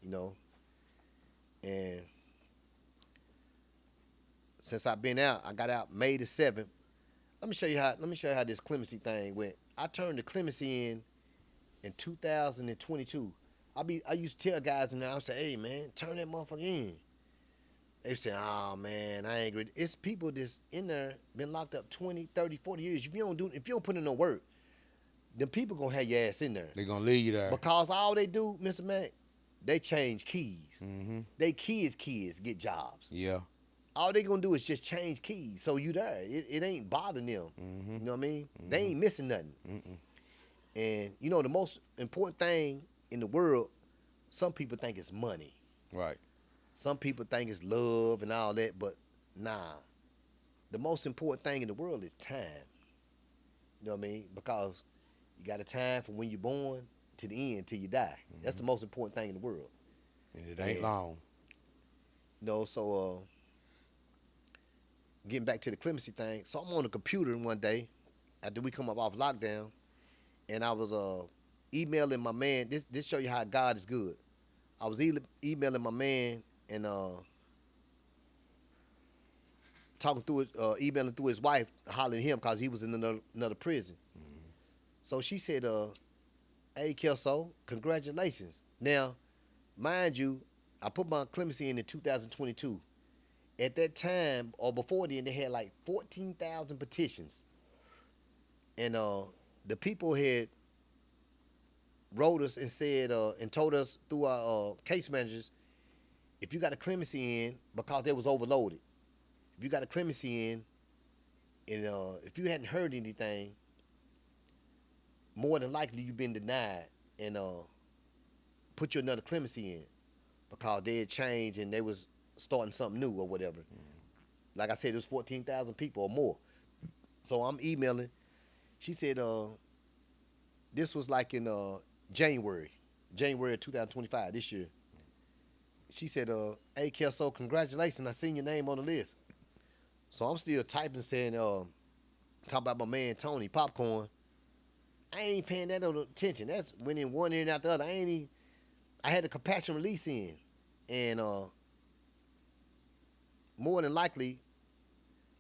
you know. And since I've been out, I got out May the 7th. let me show you how this clemency thing went. I turned the clemency in 2022. I used to tell guys in there, I say, hey man, turn that motherfucker in. They say, oh man, I ain't ready. It's people that's in there, been locked up 20, 30, 40 years. If you don't put in no work, them people gonna have your ass in there. They gonna leave you there. Because all they do, Mr. Mack, they change keys. Mm-hmm. They kids get jobs. Yeah. All they gonna do is just change keys. So you there. It ain't bothering them. Mm-hmm. You know what I mean? Mm-hmm. They ain't missing nothing. Mm-mm. And you know the most important thing in the world, some people think it's money. Right. Some people think it's love and all that, but nah. The most important thing in the world is time. You know what I mean? Because you got a time from when you're born to the end till you die. Mm-hmm. That's the most important thing in the world. And it ain't long. You know, so getting back to the clemency thing. So I'm on the computer one day after we come up off lockdown, and I was emailing my man. This show you how God is good. I was emailing my man and talking through it, emailing through his wife, hollering at him because he was in another prison. Mm-hmm. So she said, hey, Kelso, congratulations. Now, mind you, I put my clemency in 2022. At that time, or before then, they had like 14,000 petitions. And the people had wrote us and said, and told us through our case managers, if you got a clemency in, because they was overloaded, if you got a clemency in, and if you hadn't heard anything, more than likely you've been denied, and put you another clemency in, because they had changed and they was starting something new or whatever. Like I said, it was 14,000 people or more. So I'm emailing. She said, this was like in January of 2025, this year. She said, hey, Kelso, congratulations. I seen your name on the list. So I'm still typing, saying, talking about my man Tony, Popcorn. I ain't paying that no attention. That's went in one ear and out the other. I had a compassion release in. And more than likely,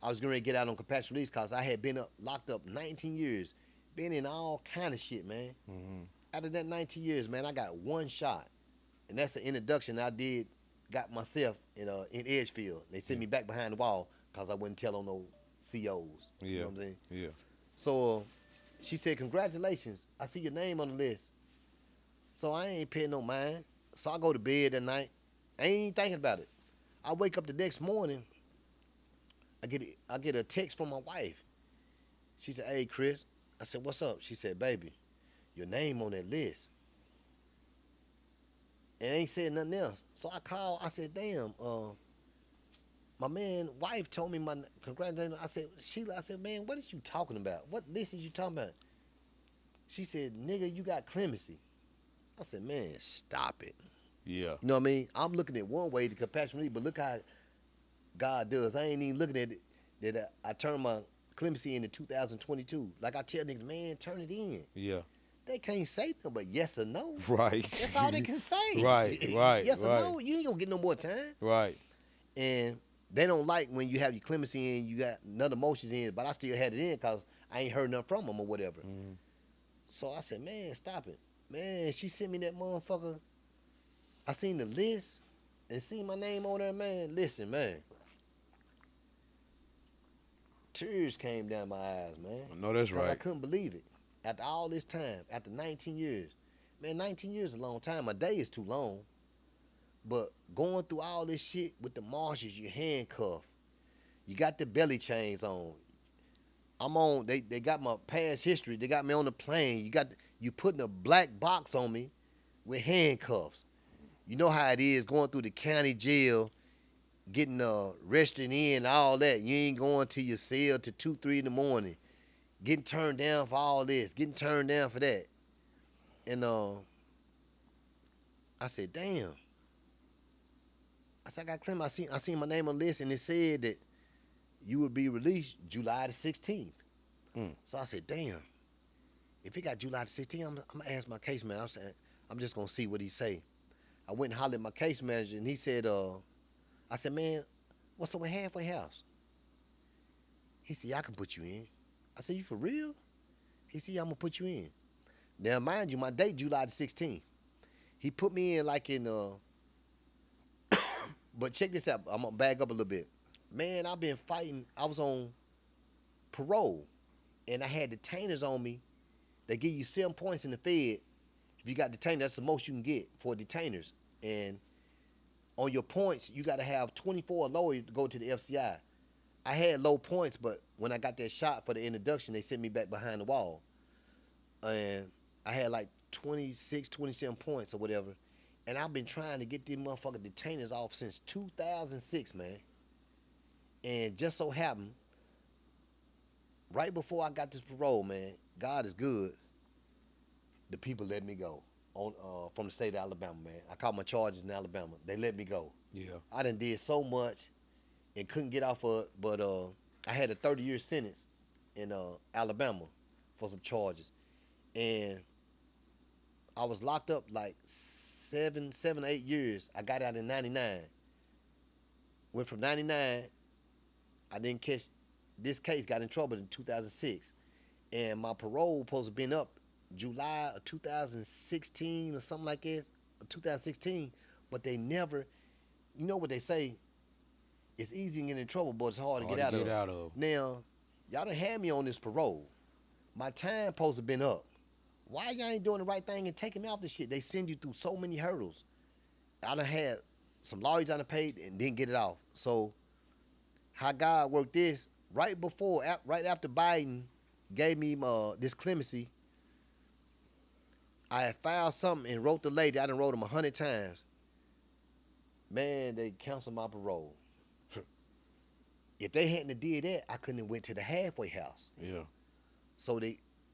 I was going to get out on compassion release because I had been locked up 19 years, been in all kind of shit, man. Mm-hmm. Out of that 19 years, man, I got one shot. And that's an introduction I got myself in Edgefield. They sent me back behind the wall because I wouldn't tell on no COs. Yeah. You know what I'm saying? Yeah. So she said, congratulations. I see your name on the list. So I ain't paying no mind. So I go to bed that night. I ain't even thinking about it. I wake up the next morning. I get a text from my wife. She said, hey, Chris. I said, what's up? She said, baby, your name on that list. And ain't said nothing else. So I called. I said, damn, my man wife told me my congratulations. I said, Sheila, I said, man, what is you talking about? What list is you talking about? She said, nigga, you got clemency. I said, man, stop it. Yeah. You know what I mean? I'm looking at one way, the compassion release, but look how God does. I ain't even looking at it that I turned my clemency in 2022. Like I tell niggas, man, turn it in. Yeah. They can't say nothing but yes or no. Right. That's all they can say. Right. Yes or no, you ain't gonna get no more time. Right. And they don't like when you have your clemency in, you got none emotions in, but I still had it in because I ain't heard nothing from them or whatever. Mm. So I said, man, stop it. Man, she sent me that motherfucker. I seen the list and seen my name on there, man. Listen, man. Tears came down my eyes, man. I know that's right. I couldn't believe it. After all this time, after 19 years. Man, 19 years is a long time. A day is too long. But going through all this shit with the marshals, you handcuffed. You got the belly chains on. I'm on, they got my past history. They got me on the plane. You putting a black box on me with handcuffs. You know how it is going through the county jail, getting arrested in, all that. You ain't going to your cell till 2, 3 in the morning. Getting turned down for all this, getting turned down for that. And I said, damn. I said, I got claim. I seen my name on the list, and it said that you would be released July the 16th. Mm. So I said, damn. If it got July the 16th, I'm gonna ask my case manager. I'm just gonna see what he say. I went and hollered at my case manager, and he said, I said, man, what's up with halfway house? He said, I can put you in. I said, you for real? He said, yeah, I'm going to put you in. Now, mind you, my date, July the 16th. He put me in like in, but check this out. I'm going to back up a little bit. Man, I've been fighting. I was on parole, and I had detainers on me. They give you 7 points in the Fed. If you got detained, that's the most you can get for detainers. And on your points, you got to have 24 or lower to go to the FCI. I had low points, but when I got that shot for the introduction, they sent me back behind the wall. And I had like 26, 27 points or whatever. And I've been trying to get these motherfucking detainers off since 2006, man. And just so happened, right before I got this parole, man, God is good. The people let me go on from the state of Alabama, man. I caught my charges in Alabama. They let me go. Yeah. I done did so much and couldn't get off of it, but I had a 30-year sentence in Alabama for some charges. And I was locked up like 7 or 8 years. I got out in 99. Went from 99, I didn't catch this case, got in trouble in 2006. And my parole supposed to been up July of 2016 or something like that, 2016, but they never, you know what they say, it's easy to get in trouble, but it's hard to get out of. Now, y'all done had me on this parole. My time supposed to been up. Why y'all ain't doing the right thing and taking me off this shit? They send you through so many hurdles. I done had some lawyers I done paid and didn't get it off. So how God worked this, right after Biden gave me this clemency, I had filed something and wrote the lady. I done wrote them 100 times. Man, they canceled my parole. If they hadn't did that, I couldn't have went to the halfway house. Yeah. So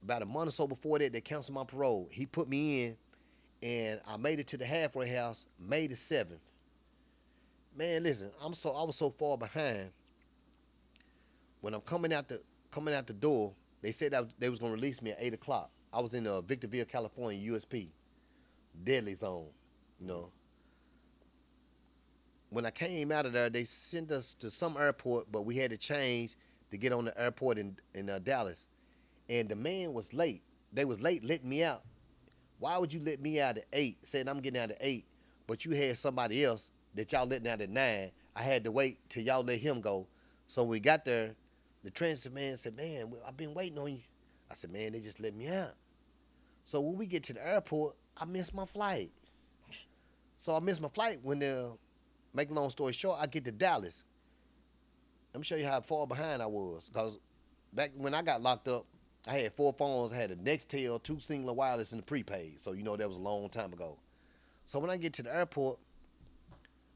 about a month or so before that, they canceled my parole. He put me in, and I made it to the halfway house May the 7th. Man, listen, I was so far behind. When I'm coming out the door, they said that they was gonna release me at 8 o'clock. I was in Victorville, California, USP, deadly zone, you know. When I came out of there, they sent us to some airport, but we had to change to get on the airport in Dallas. And the man was late. They was late letting me out. Why would you let me out at 8, saying I'm getting out at 8, but you had somebody else that y'all letting out at 9? I had to wait till y'all let him go. So when we got there, the transit man said, man, I've been waiting on you. I said, man, they just let me out. So when we get to the airport, I missed my flight. So I missed my flight when make a long story short, I get to Dallas. Let me show you how far behind I was. Because back when I got locked up, I had 4 phones. I had a Nextel, 2 singular wireless, and a prepaid. So you know that was a long time ago. So when I get to the airport,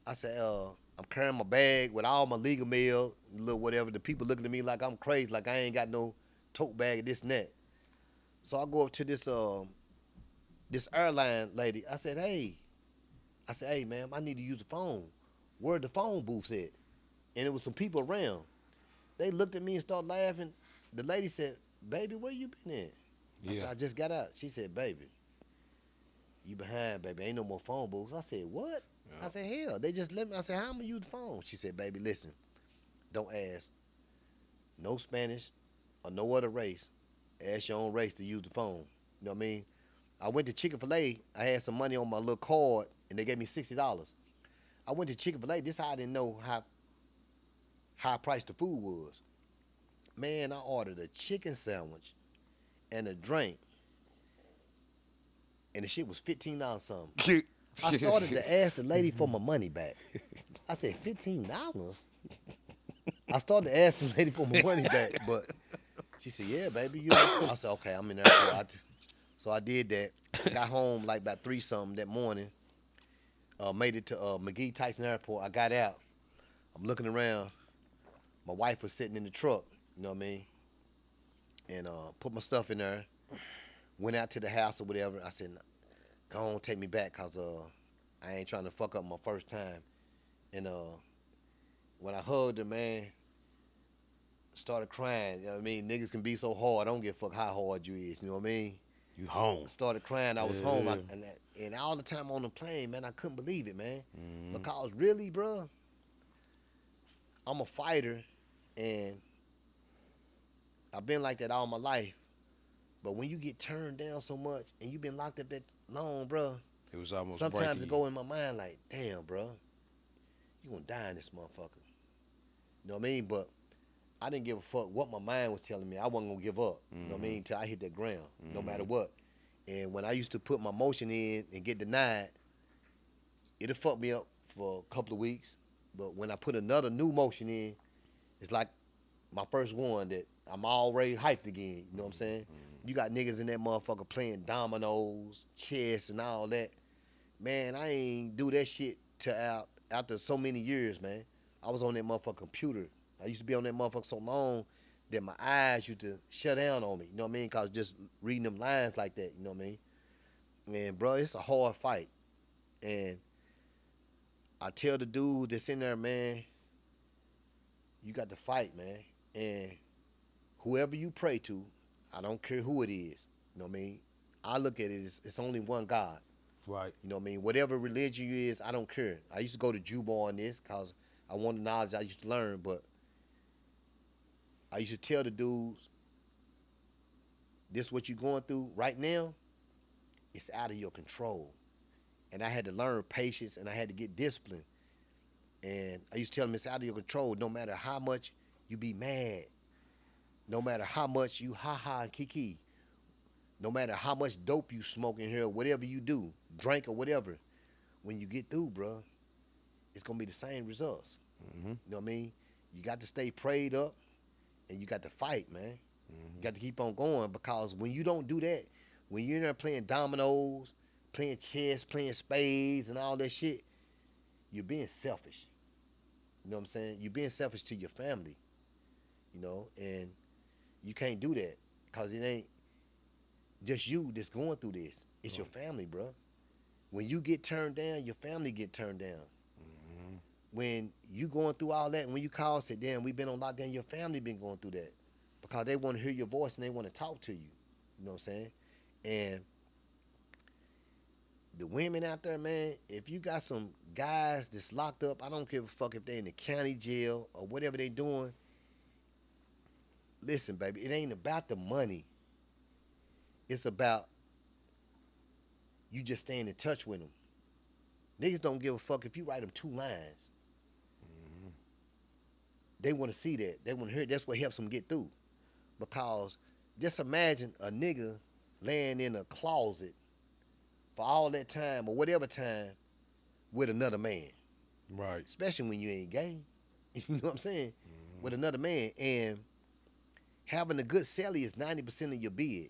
I said, I'm carrying my bag with all my legal mail, little whatever. The people looking at me like I'm crazy, like I ain't got no tote bag, this and that. So I go up to this airline lady. I said, hey, ma'am, I need to use the phone. Where the phone booth's at? And it was some people around. They looked at me and started laughing. The lady said, baby, where you been at? Yeah. I said, I just got out. She said, baby, you behind, baby. Ain't no more phone booths. I said, what? Yeah. I said, hell, they just let me. I said, how am I use the phone? She said, baby, listen, don't ask no Spanish or no other race. Ask your own race to use the phone. You know what I mean? I went to Chick-fil-A. I had some money on my little card, and they gave me $60. I went to Chick-fil-A. This is how I didn't know how high priced the food was. Man, I ordered a chicken sandwich and a drink, and the shit was $15 something. I started to ask the lady for my money back. I said, $15? I started to ask the lady for my money back, but she said, yeah, baby. I said, okay, I'm in there. So I did that. I got home like about 3-something that morning. Made it to McGee Tyson Airport. I got out. I'm looking around. My wife was sitting in the truck, you know what I mean? And put my stuff in there. Went out to the house or whatever. I said, go on, take me back, because I ain't trying to fuck up my first time. And when I hugged her, man, started crying. You know what I mean? Niggas can be so hard. I don't give a fuck how hard you is. You know what I mean? You home. I started crying. I was home. And all the time on the plane, man, I couldn't believe it, man. Mm-hmm. Because really, bro, I'm a fighter, and I've been like that all my life. But when you get turned down so much and you've been locked up that long, bro, It was almost sometimes it breaking go in my mind like, damn, bro, you gonna die in this motherfucker. You know what I mean? But I didn't give a fuck what my mind was telling me. I wasn't gonna give up. You know what I mean? Till I hit that ground, no matter what. And when I used to put my motion in and get denied, it'll fuck me up for a couple of weeks. But when I put another new motion in, it's like my first one that I'm already hyped again. You know what I'm saying? You got niggas in that motherfucker playing dominoes, chess, and all that. Man, I ain't do that shit till after so many years, man. I was on that motherfucking computer. I used to be on that motherfucker so long that my eyes used to shut down on me. You know what I mean? Cause just reading them lines like that. You know what I mean? And bro, it's a hard fight. And I tell the dude that's in there, man, you got to fight, man. And whoever you pray to, I don't care who it is. You know what I mean? I look at it as it's only one God. Right. You know what I mean? Whatever religion you is, I don't care. I used to go to Juba on this because I wanted knowledge I used to learn, but I used to tell the dudes, this what you going through right now, it's out of your control. And I had to learn patience and I had to get discipline. And I used to tell them it's out of your control no matter how much you be mad, no matter how much you ha-ha and kiki, no matter how much dope you smoke in here, whatever you do, drink or whatever, when you get through, bro, it's going to be the same results. You know what I mean? You got to stay prayed up and you got to fight, man. You got to keep on going because when you don't do that, when you're in there playing dominoes, playing chess, playing spades and all that shit, you're being selfish. You know what I'm saying? You're being selfish to your family, you know, and you can't do that because it ain't just you that's going through this. It's your family, bro. When you get turned down, your family get turned down. When you going through all that, and when you call, say, damn, we've been on lockdown, your family been going through that because they want to hear your voice and they want to talk to you. You know what I'm saying? And the women out there, man, if you got some guys that's locked up, I don't give a fuck if they in the county jail or whatever they doing. Listen, baby, it ain't about the money. It's about you just staying in touch with them. Niggas don't give a fuck if you write them 2 lines. They want to see that. They want to hear it. That's what helps them get through. Because just imagine a nigga laying in a closet for all that time or whatever time with another man. Right. Especially when you ain't gay. You know what I'm saying? With another man. And having a good celly is 90% of your bid. You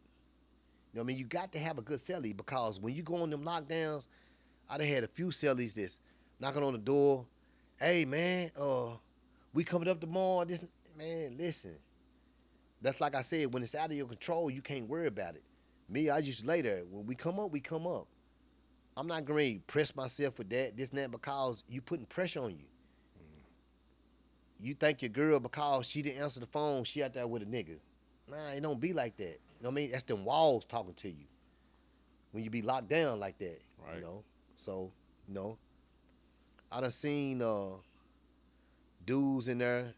know what I mean? You got to have a good celly because when you go on them lockdowns, I done had a few cellies that's knocking on the door. Hey, man, we coming up tomorrow. This man, listen. That's like I said, when it's out of your control, you can't worry about it. Me, I just lay there. When we come up, we come up. I'm not going to press myself with that, this and that, because you putting pressure on you. You think your girl, because she didn't answer the phone, she out there with a nigga. Nah, it don't be like that. You know what I mean? That's them walls talking to you when you be locked down like that. Right. You know? So, you know, I done seen dudes in there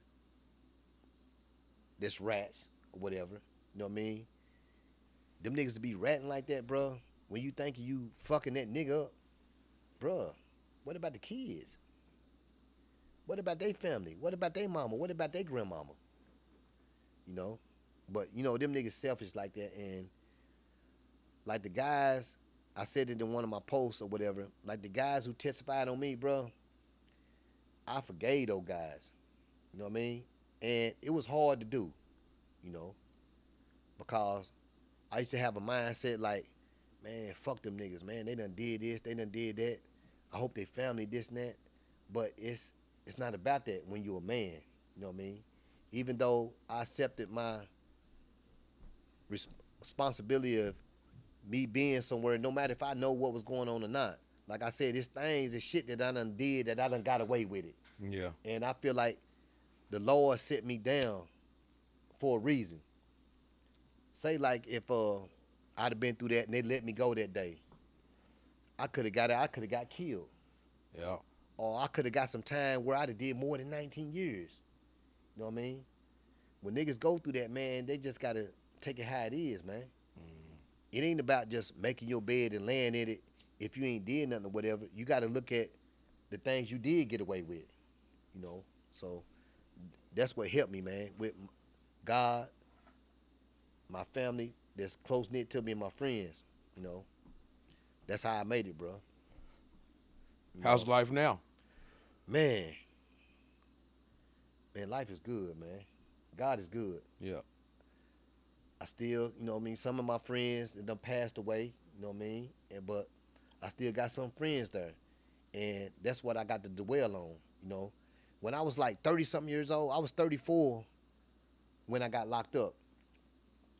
that's rats or whatever. You know what I mean? Them niggas to be ratting like that, bro. When you think you fucking that nigga up, bro, what about the kids? What about their family? What about their mama? What about their grandmama? You know? But, you know, them niggas selfish like that. And like the guys, I said it in one of my posts or whatever, like the guys who testified on me, bro, I forgave those guys. You know what I mean? And it was hard to do, you know, because I used to have a mindset like, man, fuck them niggas, man. They done did this, they done did that. I hope they family this and that. But it's not about that when you're a man, you know what I mean? Even though I accepted my responsibility of me being somewhere, no matter if I know what was going on or not. Like I said, it's things and shit that I done did that I done got away with it. Yeah. And I feel like the Lord set me down for a reason. Say like if I'd have been through that and they let me go that day, I could have got killed. Yeah. Or I could have got some time where I'd have did more than 19 years. You know what I mean? when niggas go through that, man, they just gotta take it how it is, man. It ain't about just making your bed and laying in it if you ain't did nothing or whatever. You gotta look at the things you did get away with, you know. So that's what helped me, man, with God, my family that's close-knit to me, and my friends, you know. That's how I made it, bro. How's life now? Man, life is good, man. God is good. Yeah. I still, you know what I mean, some of my friends that done passed away, you know what I mean? But I still got some friends there. And that's what I got to dwell on, you know. When I was like 30-something years old, I was 34 when I got locked up.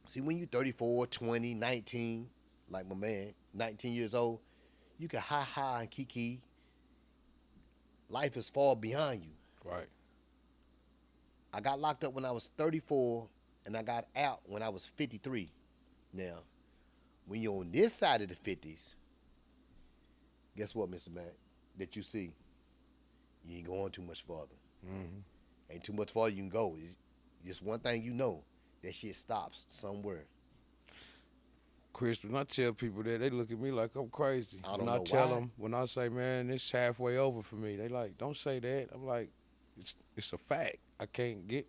See, when you 34, 20, 19, like my man, 19 years old, you can ha-ha and kiki. Life is far beyond you. Right. I got locked up when I was 34, and I got out when I was 53. Now, when you're on this side of the 50s, guess what, Mr. Mack? That you see, you ain't going too much farther. Ain't too much farther you can go. It's just one thing you know, that shit stops somewhere. Chris, when I tell people that, they look at me like I'm crazy. I don't when know I tell why. them, when I say, man, it's halfway over for me, they like, don't say that. I'm like, it's a fact. I can't get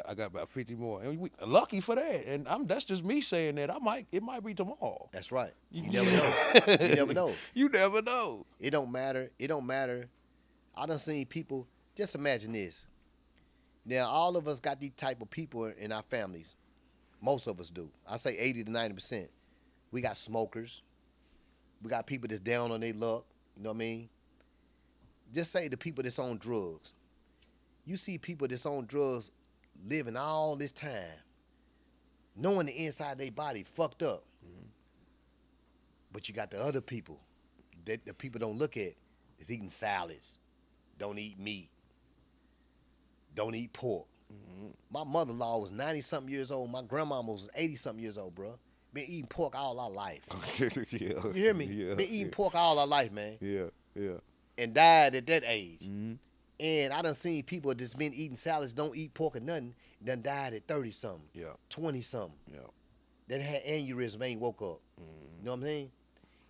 I got about 50 more, and lucky for that. And that's just me saying that. It might be tomorrow. That's right. You never know. You never know. You never know. It don't matter. It don't matter. I done seen people. Just imagine this. Now, all of us got these type of people in our families. Most of us do. I say 80 to 90%. We got smokers. We got people that's down on their luck. You know what I mean? Just say the people that's on drugs. You see people that's on drugs living all this time, knowing the inside of their body fucked up. But you got the other people that the people don't look at is eating salads, don't eat meat, don't eat pork. My mother-in-law was 90-something years old. My grandmama was 80-something years old, bro. Been eating pork all our life. Yeah. You hear me? Yeah, Been eating pork all our life, man. Yeah. And died at that age. And I done seen people that's been eating salads, don't eat pork or nothing, done died at 30-something, Yeah. 20-something. Yeah. That had aneurysm, ain't woke up. You know what I'm saying?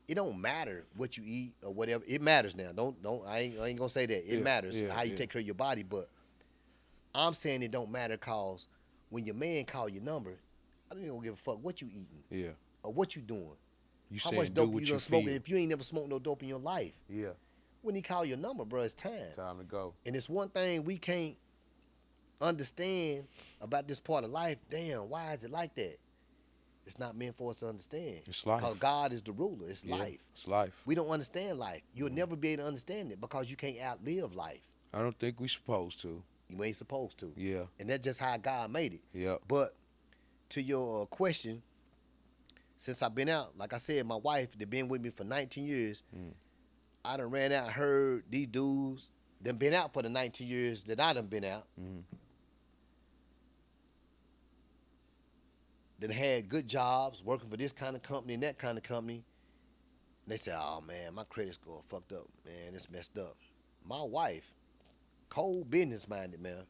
It don't matter what you eat or whatever. It matters now. I ain't gonna say that. It matters how you take care of your body, but I'm saying it don't matter cause when your man call your number, I don't even give a fuck what you eating. Yeah. Or what you doing. You How saying much do dope what you you done smoking feel. if you ain't never smoked no dope in your life. Yeah. When he call your number, bro, it's time. Time to go. And it's one thing we can't understand about this part of life. Damn, why is it like that? It's not meant for us to understand. It's life. Because God is the ruler. It's Yeah, life. It's life. We don't understand life. You'll never be able to understand it because you can't outlive life. I don't think we supposed to. You ain't supposed to. Yeah. And that's just how God made it. Yeah. But to your question, since I've been out, like I said, my wife, they've been with me for 19 years. I done ran out and heard these dudes, done been out for the 19 years that I done been out. That had good jobs, working for this kind of company and that kind of company. And they said, oh man, my credit score fucked up, man, it's messed up. My wife, cold business minded, man.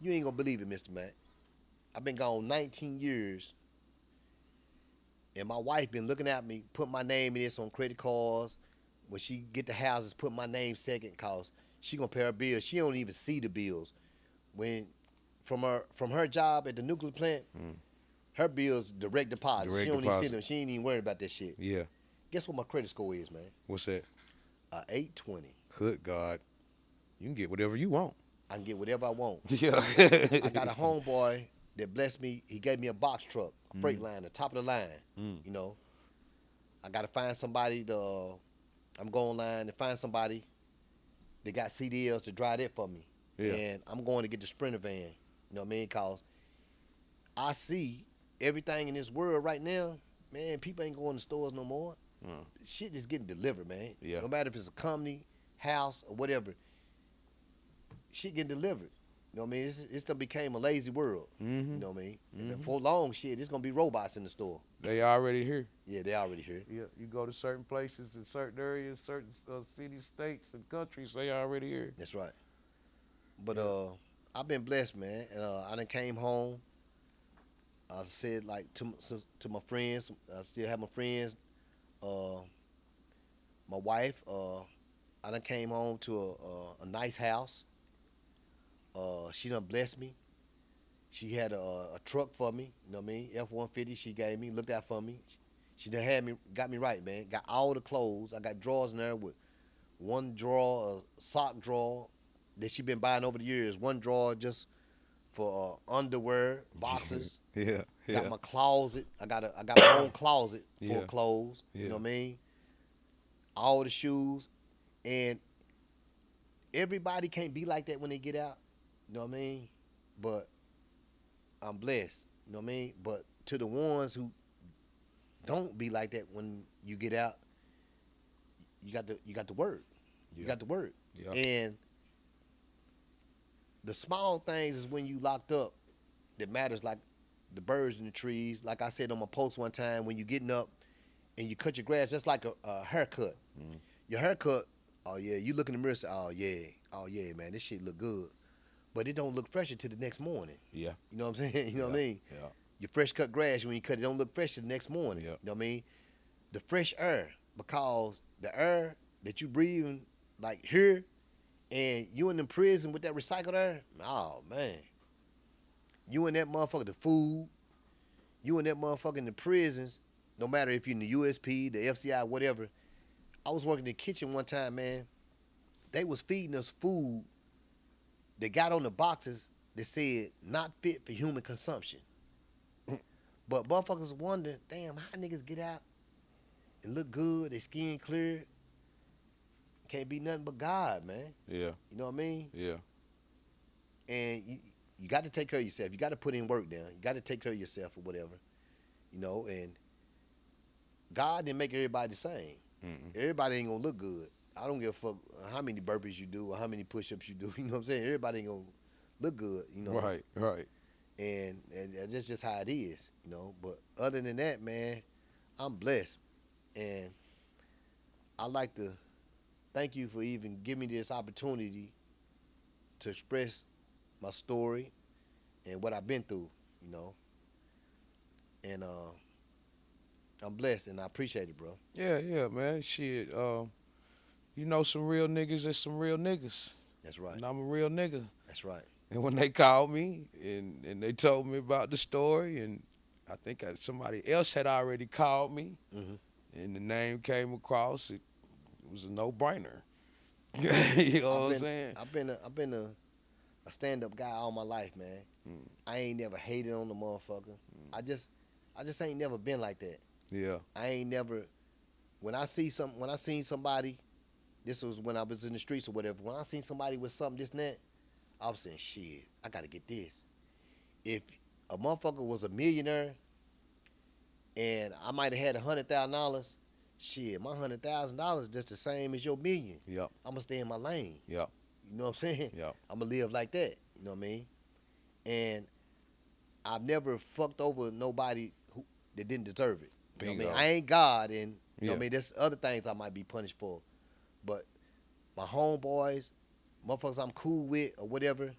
You ain't gonna believe it, Mr. Mack. I've been gone 19 years, and my wife been looking at me, put my name in this on credit cards. When she get the houses, put my name second, cause she gonna pay her bills. She don't even see the bills. When from her job at the nuclear plant, her bills direct deposit. Direct She don't deposit. even see them. She ain't even worried about that shit. Yeah. Guess what my credit score is, man? What's that? 820. Good God. You can get whatever you want. I can get whatever I want. Yeah. I got a homeboy that blessed me. He gave me a box truck, a freight line, the top of the line. You know, I got to find somebody I'm going online to find somebody that got CDLs to drive that for me. Yeah. And I'm going to get the Sprinter van. You know what I mean? Because I see everything in this world right now, man, people ain't going to stores no more. Shit is getting delivered, man. Yeah. No matter if it's a company, house, or whatever, shit getting delivered. You know what I mean? It's done became a lazy world. You know what I mean? And before long, shit, it's gonna be robots in the store. They already here. Yeah, they already here. Yeah. You go to certain places in certain areas, certain cities, states, and countries, they already here. That's right. But I've been blessed, man. I done came home. I said like to my friends. I still have my friends. Uh, my wife. I done came home to a nice house. She done blessed me. She had a truck for me. You know what I mean? F-150. She gave me. Looked out for me. She done got me right, man. Got all the clothes. I got drawers in there with one drawer, a sock drawer that she been buying over the years. One drawer just for underwear, boxers. Yeah. Got my closet. I got my own closet full of clothes. Yeah. You know what I mean? All the shoes. And everybody can't be like that when they get out. You know what I mean? But I'm blessed. You know what I mean? But to the ones who don't be like that when you get out, you got to work. You got to work. Yeah. And the small things is when you locked up that matters, like the birds in the trees. Like I said on my post one time, when you getting up and you cut your grass, just like a haircut. Mm-hmm. Your haircut, oh yeah, you look in the mirror and say, oh yeah, man, this shit look good. But it don't look fresh until the next morning. Yeah. You know what I'm saying? You know what I mean? Yeah. Your fresh cut grass, when you cut it, don't look fresh till the next morning. Yeah. You know what I mean? The fresh air, because the air that you breathing, like here, and you in the prison with that recycled air, oh man. You in that motherfucker, the food, you in that motherfucker in the prisons, no matter if you're in the USP, the FCI, whatever. I was working in the kitchen one time, man. They was feeding us food that got on the boxes that said not fit for human consumption. But motherfuckers wonder, damn, how niggas get out and look good, they skin clear. Can't be nothing but God, man. Yeah. You know what I mean? Yeah. And you got to take care of yourself. You got to put in work down. You got to take care of yourself or whatever. You know, and God didn't make everybody the same. Mm-mm. Everybody ain't gonna look good. I don't give a fuck how many burpees you do or how many push-ups you do. You know what I'm saying? Everybody ain't gonna look good, you know. Right. And that's just how it is, you know. But other than that, man, I'm blessed. And I like to thank you for even giving me this opportunity to express my story and what I've been through, you know. And I'm blessed and I appreciate it, bro. Yeah, man. Shit. You know some real niggas and some real niggas. That's right. And I'm a real nigga. That's right. And when they called me and they told me about the story, and I think somebody else had already called me, and the name came across, it was a no-brainer. You know what I'm saying? I've been a stand-up guy all my life, man. I ain't never hated on the motherfucker. I just ain't never been like that. Yeah. I ain't never. When I seen somebody, this was when I was in the streets or whatever. When I seen somebody with something, this and that, I was saying, shit, I gotta get this. If a motherfucker was a millionaire and I might have had $100,000, shit, my $100,000 just the same as your million. Yep. I'm gonna stay in my lane. Yep. You know what I'm saying? Yep. I'm gonna live like that. You know what I mean? And I've never fucked over nobody that didn't deserve it. You know what I mean? I ain't God, and you know what I mean? There's other things I might be punished for. But my homeboys, motherfuckers I'm cool with or whatever,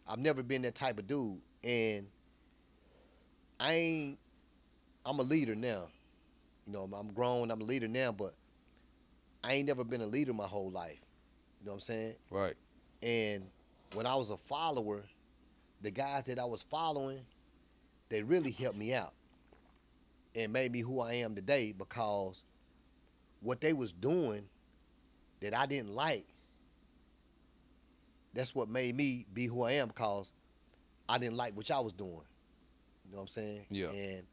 I've never been that type of dude. And I'm a leader now. You know, I'm grown, I'm a leader now, but I ain't never been a leader my whole life. You know what I'm saying? Right. And when I was a follower, the guys that I was following, they really helped me out and made me who I am today, because what they was doing that I didn't like, that's what made me be who I am, because I didn't like what y'all was doing. You know what I'm saying? Yeah. And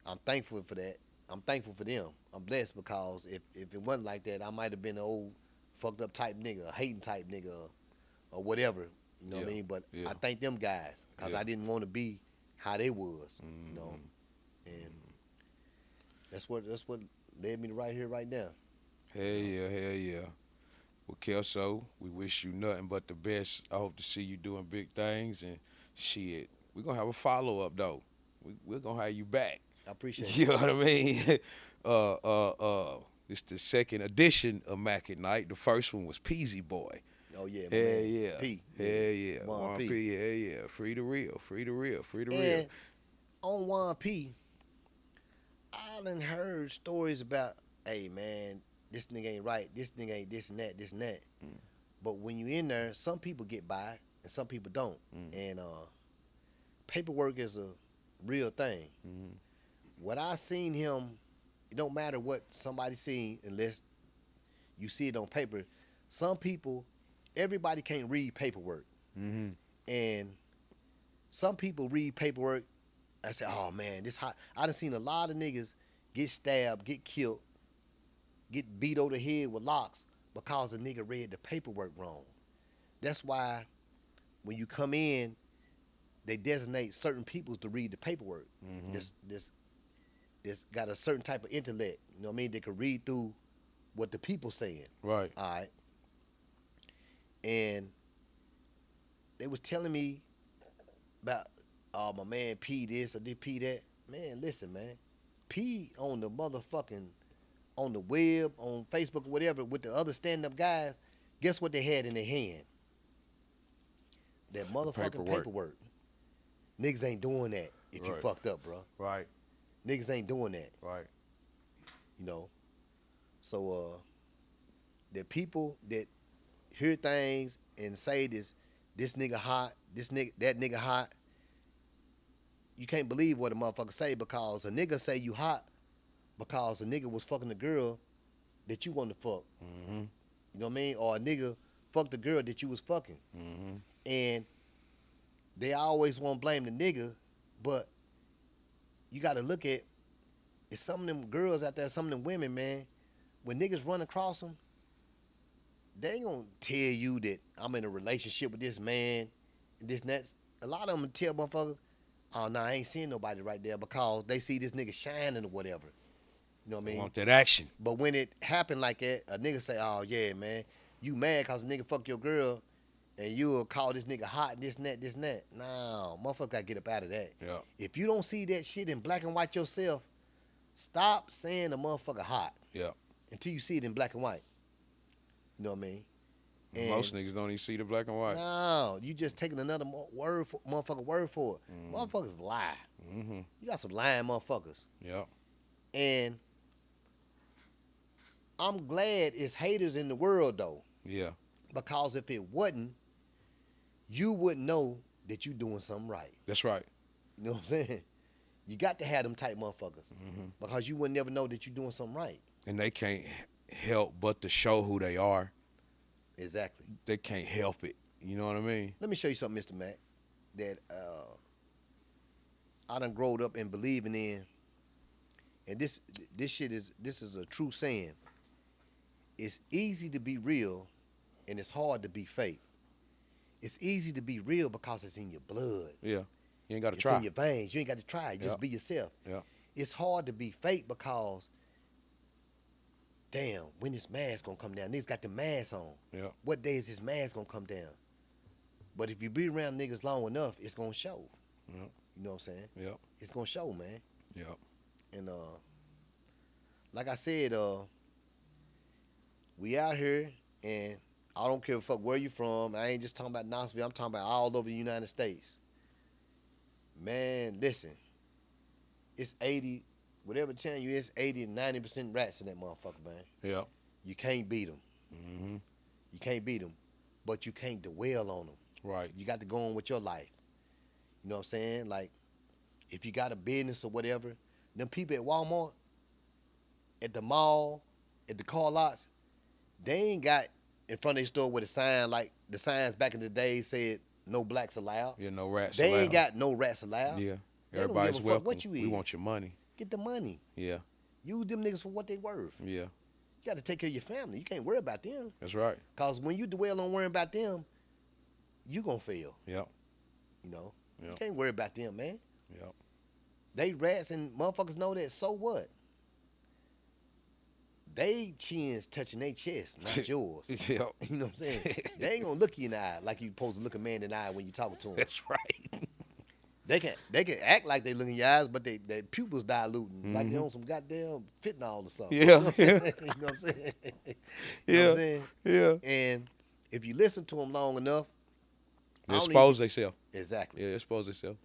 I'm thankful for that. I'm thankful for them. I'm blessed, because if it wasn't like that, I might have been an old fucked up type nigga, a hating type nigga, or whatever. You know what I mean? But I thank them guys, because I didn't want to be how they was. You know, and that's what led me to right here, right now. Hell yeah. Well, Kelso, we wish you nothing but the best. I hope to see you doing big things, and shit, we're gonna have a follow-up though. We're gonna have you back. I appreciate it. You know what I mean? It's the second edition of Mack at Night. The first one was Peasy Boy. Oh yeah, my Hell man. yeah. P. Hell yeah. 1P. 1P, hell yeah. Free the real. Free the real. Free the real. And on 1P, I done heard stories about, hey man, this nigga ain't right, this nigga ain't this and that, this and that. But when you in there, some people get by and some people don't. And paperwork is a real thing. What I seen him, it don't matter what somebody seen unless you see it on paper. Some people, everybody can't read paperwork. And some people read paperwork. I say, oh man, this hot. I done seen a lot of niggas get stabbed, get killed, get beat over the head with locks because a nigga read the paperwork wrong. That's why when you come in, they designate certain peoples to read the paperwork. This got a certain type of intellect. You know what I mean? They can read through what the people saying. Right. All right. And they was telling me about, oh, my man P this or did P that. Man, listen, man. P on the motherfucking, on the web, on Facebook or whatever, with the other stand-up guys, guess what they had in their hand? That motherfucking paperwork. Niggas ain't doing that if you fucked up, bro. Right. Niggas ain't doing that. Right. You know? So, the people that hear things and say this nigga hot, that nigga hot, you can't believe what a motherfucker say, because a nigga say you hot because a nigga was fucking the girl that you wanted to fuck. You know what I mean? Or a nigga fucked the girl that you was fucking. And they always want to blame the nigga, but you got to look at, it's some of them girls out there, some of them women, man, when niggas run across them, they ain't gonna tell you that I'm in a relationship with this man, and this and that. A lot of them tell motherfuckers, oh, nah, I ain't seeing nobody right there, because they see this nigga shining or whatever. You know what I mean? Want that action. But when it happened like that, a nigga say, oh, yeah, man, you mad because a nigga fuck your girl, and you'll call this nigga hot, this and that, this and that. Nah, motherfucker gotta get up out of that. Yeah. If you don't see that shit in black and white yourself, stop saying a motherfucker hot. Yeah. Until you see it in black and white. You know what I mean? And most niggas don't even see the black and white. no, you just taking another motherfucker word for it. Motherfuckers lie. You got some lying motherfuckers. Yeah. And I'm glad it's haters in the world, though. Yeah. Because if it wasn't, you wouldn't know that you doing something right. That's right. You know what I'm saying? You got to have them type motherfuckers. Because you would never know that you're doing something right. And they can't help but to show who they are. Exactly. They can't help it. You know what I mean? Let me show you something, Mr. Mack, that I done growed up and believing in. And this is a true saying. It's easy to be real, and it's hard to be fake. It's easy to be real because it's in your blood. Yeah. You ain't got to It's try. in your veins. You ain't got to try. Just be yourself. Yeah. It's hard to be fake because, damn, when this mask gonna come down? Niggas got the mask on. Yeah. What day is this mask gonna come down? But if you be around niggas long enough, it's gonna show. Yeah. You know what I'm saying? Yeah. It's gonna show, man. Yeah. And like I said, we out here, and I don't care fuck where you from. I ain't just talking about Knoxville. I'm talking about all over the United States. Man, listen, it's 80, whatever telling you, it's 80 to 90% rats in that motherfucker, man. Yeah. You can't beat them. You can't beat them, but you can't dwell on them. Right. You got to go on with your life. You know what I'm saying? Like, if you got a business or whatever, them people at Walmart, at the mall, at the car lots, they ain't got in front of their store with a sign like the signs back in the day said no blacks allowed. Yeah, no rats They allowed. ain't got no rats allowed. Yeah. They don't Everybody's give a fuck welcome. what you We eat. want your money. Get the money. Yeah. Use them niggas for what they worth. Yeah. You got to take care of your family. You can't worry about them. That's right. Because when you dwell on worrying about them, you going to fail. Yep. You know? Yep. You can't worry about them, man. Yep. They rats and motherfuckers know that, so what? They chins touching their chest, not yours. Yep. You know what I'm saying? They ain't gonna look you in the eye like you supposed to look a man in the eye when you talking to them. That's right. They can act like they look in your eyes, but their pupils diluting like they on some goddamn fentanyl or something. Yeah. You know what I'm saying? You know what I'm saying? You know what I'm saying? Yeah. And if you listen to them long enough, They expose themselves. Exactly. Yeah, expose themselves.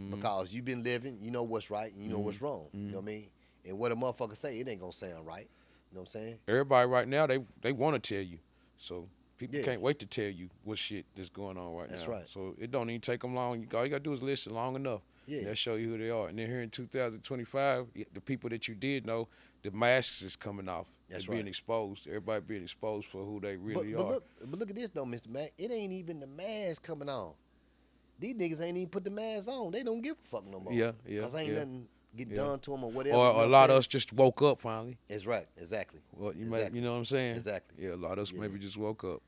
Because you've been living, you know what's right and you know what's wrong. You know what I mean? And what a motherfucker say, it ain't gonna sound right. You know what I'm saying? Everybody right now, they want to tell you. So people Yeah. can't wait to tell you what shit that's going on right now. That's right. So it don't even take them long. All you got to do is listen long enough. Yeah. And they'll show you who they are. And then here in 2025, the people that you did know, the masks is coming off. That's They're being right. exposed. Everybody being exposed for who they really are. But look at this though, Mr. Mack. It ain't even the mask coming on. These niggas ain't even put the mask on. They don't give a fuck no more. Yeah. Because ain't nothing get done to them or Or whatever. You know a what lot I'm of us just woke up finally. That's right. Exactly. Well, you Exactly. know what I'm saying? Exactly. Yeah, a lot of us Yeah. maybe just woke up.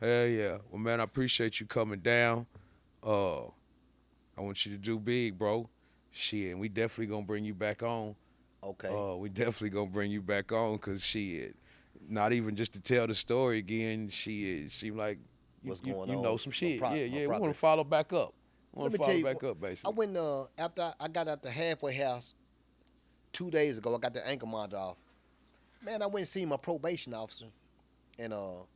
Hell yeah. Well, man, I appreciate you coming down. I want you to do big, bro. Shit, and we definitely gonna bring you back on. Okay. We definitely gonna bring you back on, cause shit, not even just to tell the story again. Shit, it seemed like What's you going on know some with shit. my Yeah. We want property. to follow back up. Let me tell you, I went after I got out the halfway house 2 days ago. I got the ankle monitor off. Man, I went and seen my probation officer, and the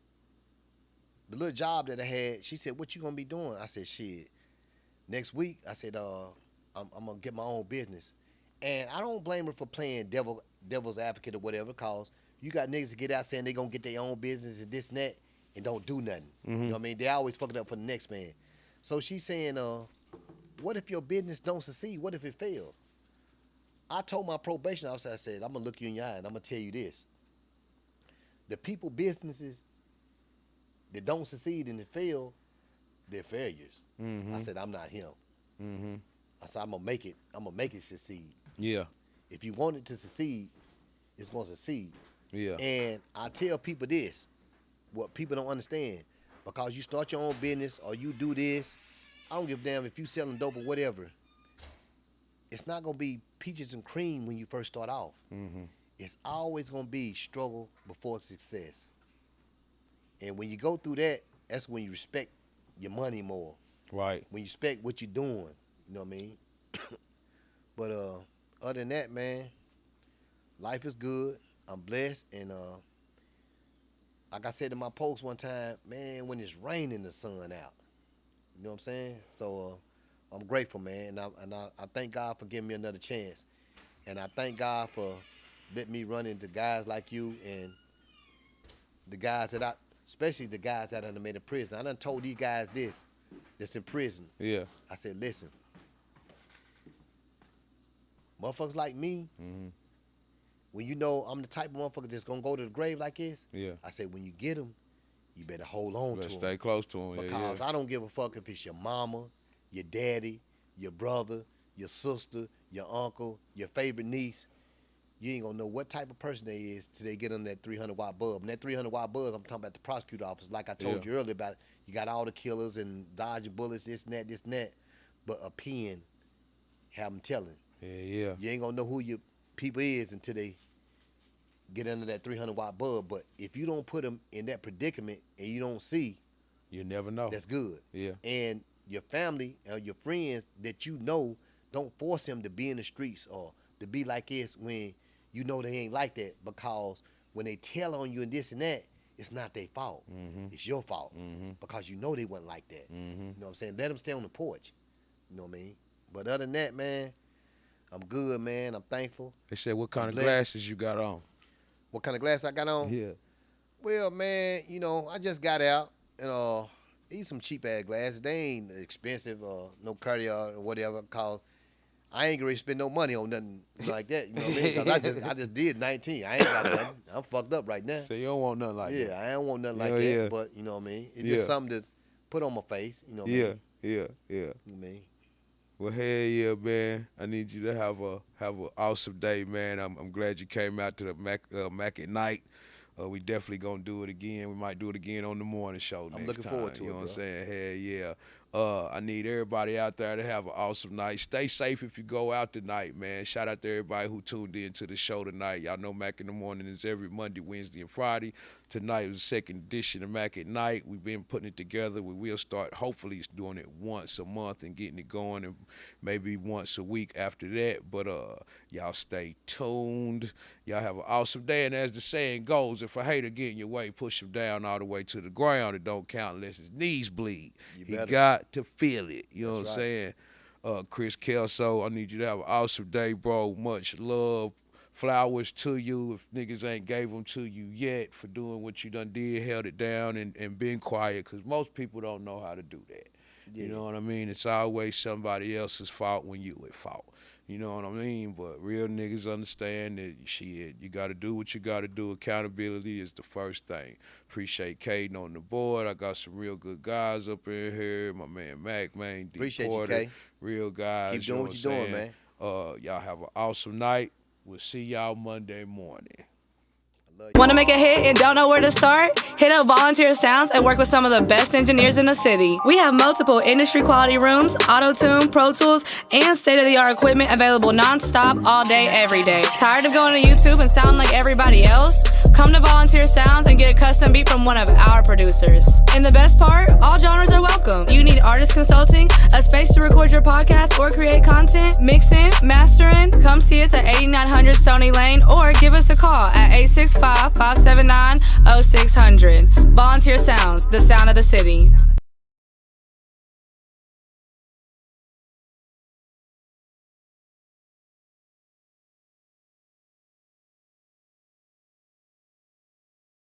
little job that I had. She said, "What you gonna be doing?" I said, "Shit, next week." I said, I'm gonna get my own business," and I don't blame her for playing devil's advocate or whatever, cause you got niggas to get out saying they gonna get their own business and this and that and don't do nothing. You know what I mean? They always fuck it up for the next man. So she's saying, what if your business don't succeed? What if it fail? I told my probation officer, I said, I'm gonna look you in your eye and I'm gonna tell you this. The people businesses that don't succeed and that fail, they're failures. I said, I'm not him. I said, I'm gonna make it succeed. Yeah. If you want it to succeed, it's gonna succeed. Yeah. And I tell people this, what people don't understand, because you start your own business or you do this, I don't give a damn if you selling dope or whatever. It's not gonna be peaches and cream when you first start off. It's always gonna be struggle before success. And when you go through that, that's when you respect your money more. Right. When you respect what you're doing, you know what I mean? But other than that, man, life is good. I'm blessed, and like I said in my post one time, man, when it's raining, the sun out. You know what I'm saying? So I'm grateful, man, and I thank God for giving me another chance, and I thank God for letting me run into guys like you and the guys that especially the guys that I done made in prison. I done told these guys this, that's in prison. Yeah. I said, listen, motherfuckers like me, when you know I'm the type of motherfucker that's gonna go to the grave like this, Yeah. I said, when you get them, you better hold on to them. Stay close to them. Because I don't give a fuck if it's your mama, your daddy, your brother, your sister, your uncle, your favorite niece. You ain't gonna know what type of person they is till they get on that 300-watt bulb. And that 300-watt bulb, I'm talking about the prosecutor office. Like I told you earlier about, you got all the killers and dodging bullets, this and that. But a pen have them telling. Yeah. You ain't gonna know who your people is until they get under that 300-watt bulb. But if you don't put them in that predicament and you don't see, You never know. that's good. Yeah. And your family or your friends that you know, don't force them to be in the streets or to be like this when you know they ain't like that, because when they tell on you and this and that, it's not their fault. It's your fault because you know they wasn't like that. You know what I'm saying? Let them stay on the porch. You know what I mean? But other than that, man, I'm good, man. I'm thankful. They said, what kind of blessed. glasses you got on? What kind of glass I got on? Yeah. Well, man, you know, I just got out and these some cheap ass glasses. They ain't expensive or no Cartier or whatever, cause I ain't gonna spend no money on nothing like that. You know what I mean? Cause I just did 19. I ain't got nothing. I'm fucked up right now. So you don't want nothing like that. Yeah, I don't want nothing like that. Yeah. But you know what I mean? It's just something to put on my face. You know what I mean? Yeah. You know what I mean? Well, hell yeah, man. I need you to have an awesome day, man. I'm glad you came out to the Mack at night. We definitely gonna do it again. We might do it again on the morning show next time. I'm looking forward to it, You know what I'm bro. saying? Hell I need everybody out there to have an awesome night. Stay safe if you go out tonight, man. Shout out to everybody who tuned in to the show tonight. Y'all know Mack in the Morning is every Monday, Wednesday, and Friday. Tonight was the second edition of Mack at Night. We've been putting it together. We will start hopefully doing it once a month and getting it going, and maybe once a week after that. But y'all stay tuned. Y'all have an awesome day. And as the saying goes, if a hater get in your way, push him down all the way to the ground. It don't count unless his knees bleed. He got to feel it. You know what I'm saying? Chris Kelso, I need you to have an awesome day, bro. Much love. Flowers to you if niggas ain't gave them to you yet for doing what you done did, held it down, and been quiet, because most people don't know how to do that. Yeah. You know what I mean? It's always somebody else's fault when you at fault. You know what I mean? But real niggas understand that shit, you got to do what you got to do. Accountability is the first thing. Appreciate Caden on the board. I got some real good guys up in here. My man Mack, man. D Appreciate Porter, you, K. Real guys. Keep doing what you're doing, man. Y'all have an awesome night. We'll see y'all Monday morning. Want to make a hit and don't know where to start? Hit up Volunteer Sounds and work with some of the best engineers in the city. We have multiple industry quality rooms, auto-tune, Pro Tools, and state-of-the-art equipment available non-stop all day, every day. Tired of going to YouTube and sounding like everybody else? Come to Volunteer Sounds and get a custom beat from one of our producers. And the best part, all genres are welcome. You need artist consulting, a space to record your podcast or create content, mixing, mastering? Come see us at 8900 Stony Lane or give us a call at 865-579-0600. Volunteer Sounds, the sound of the city.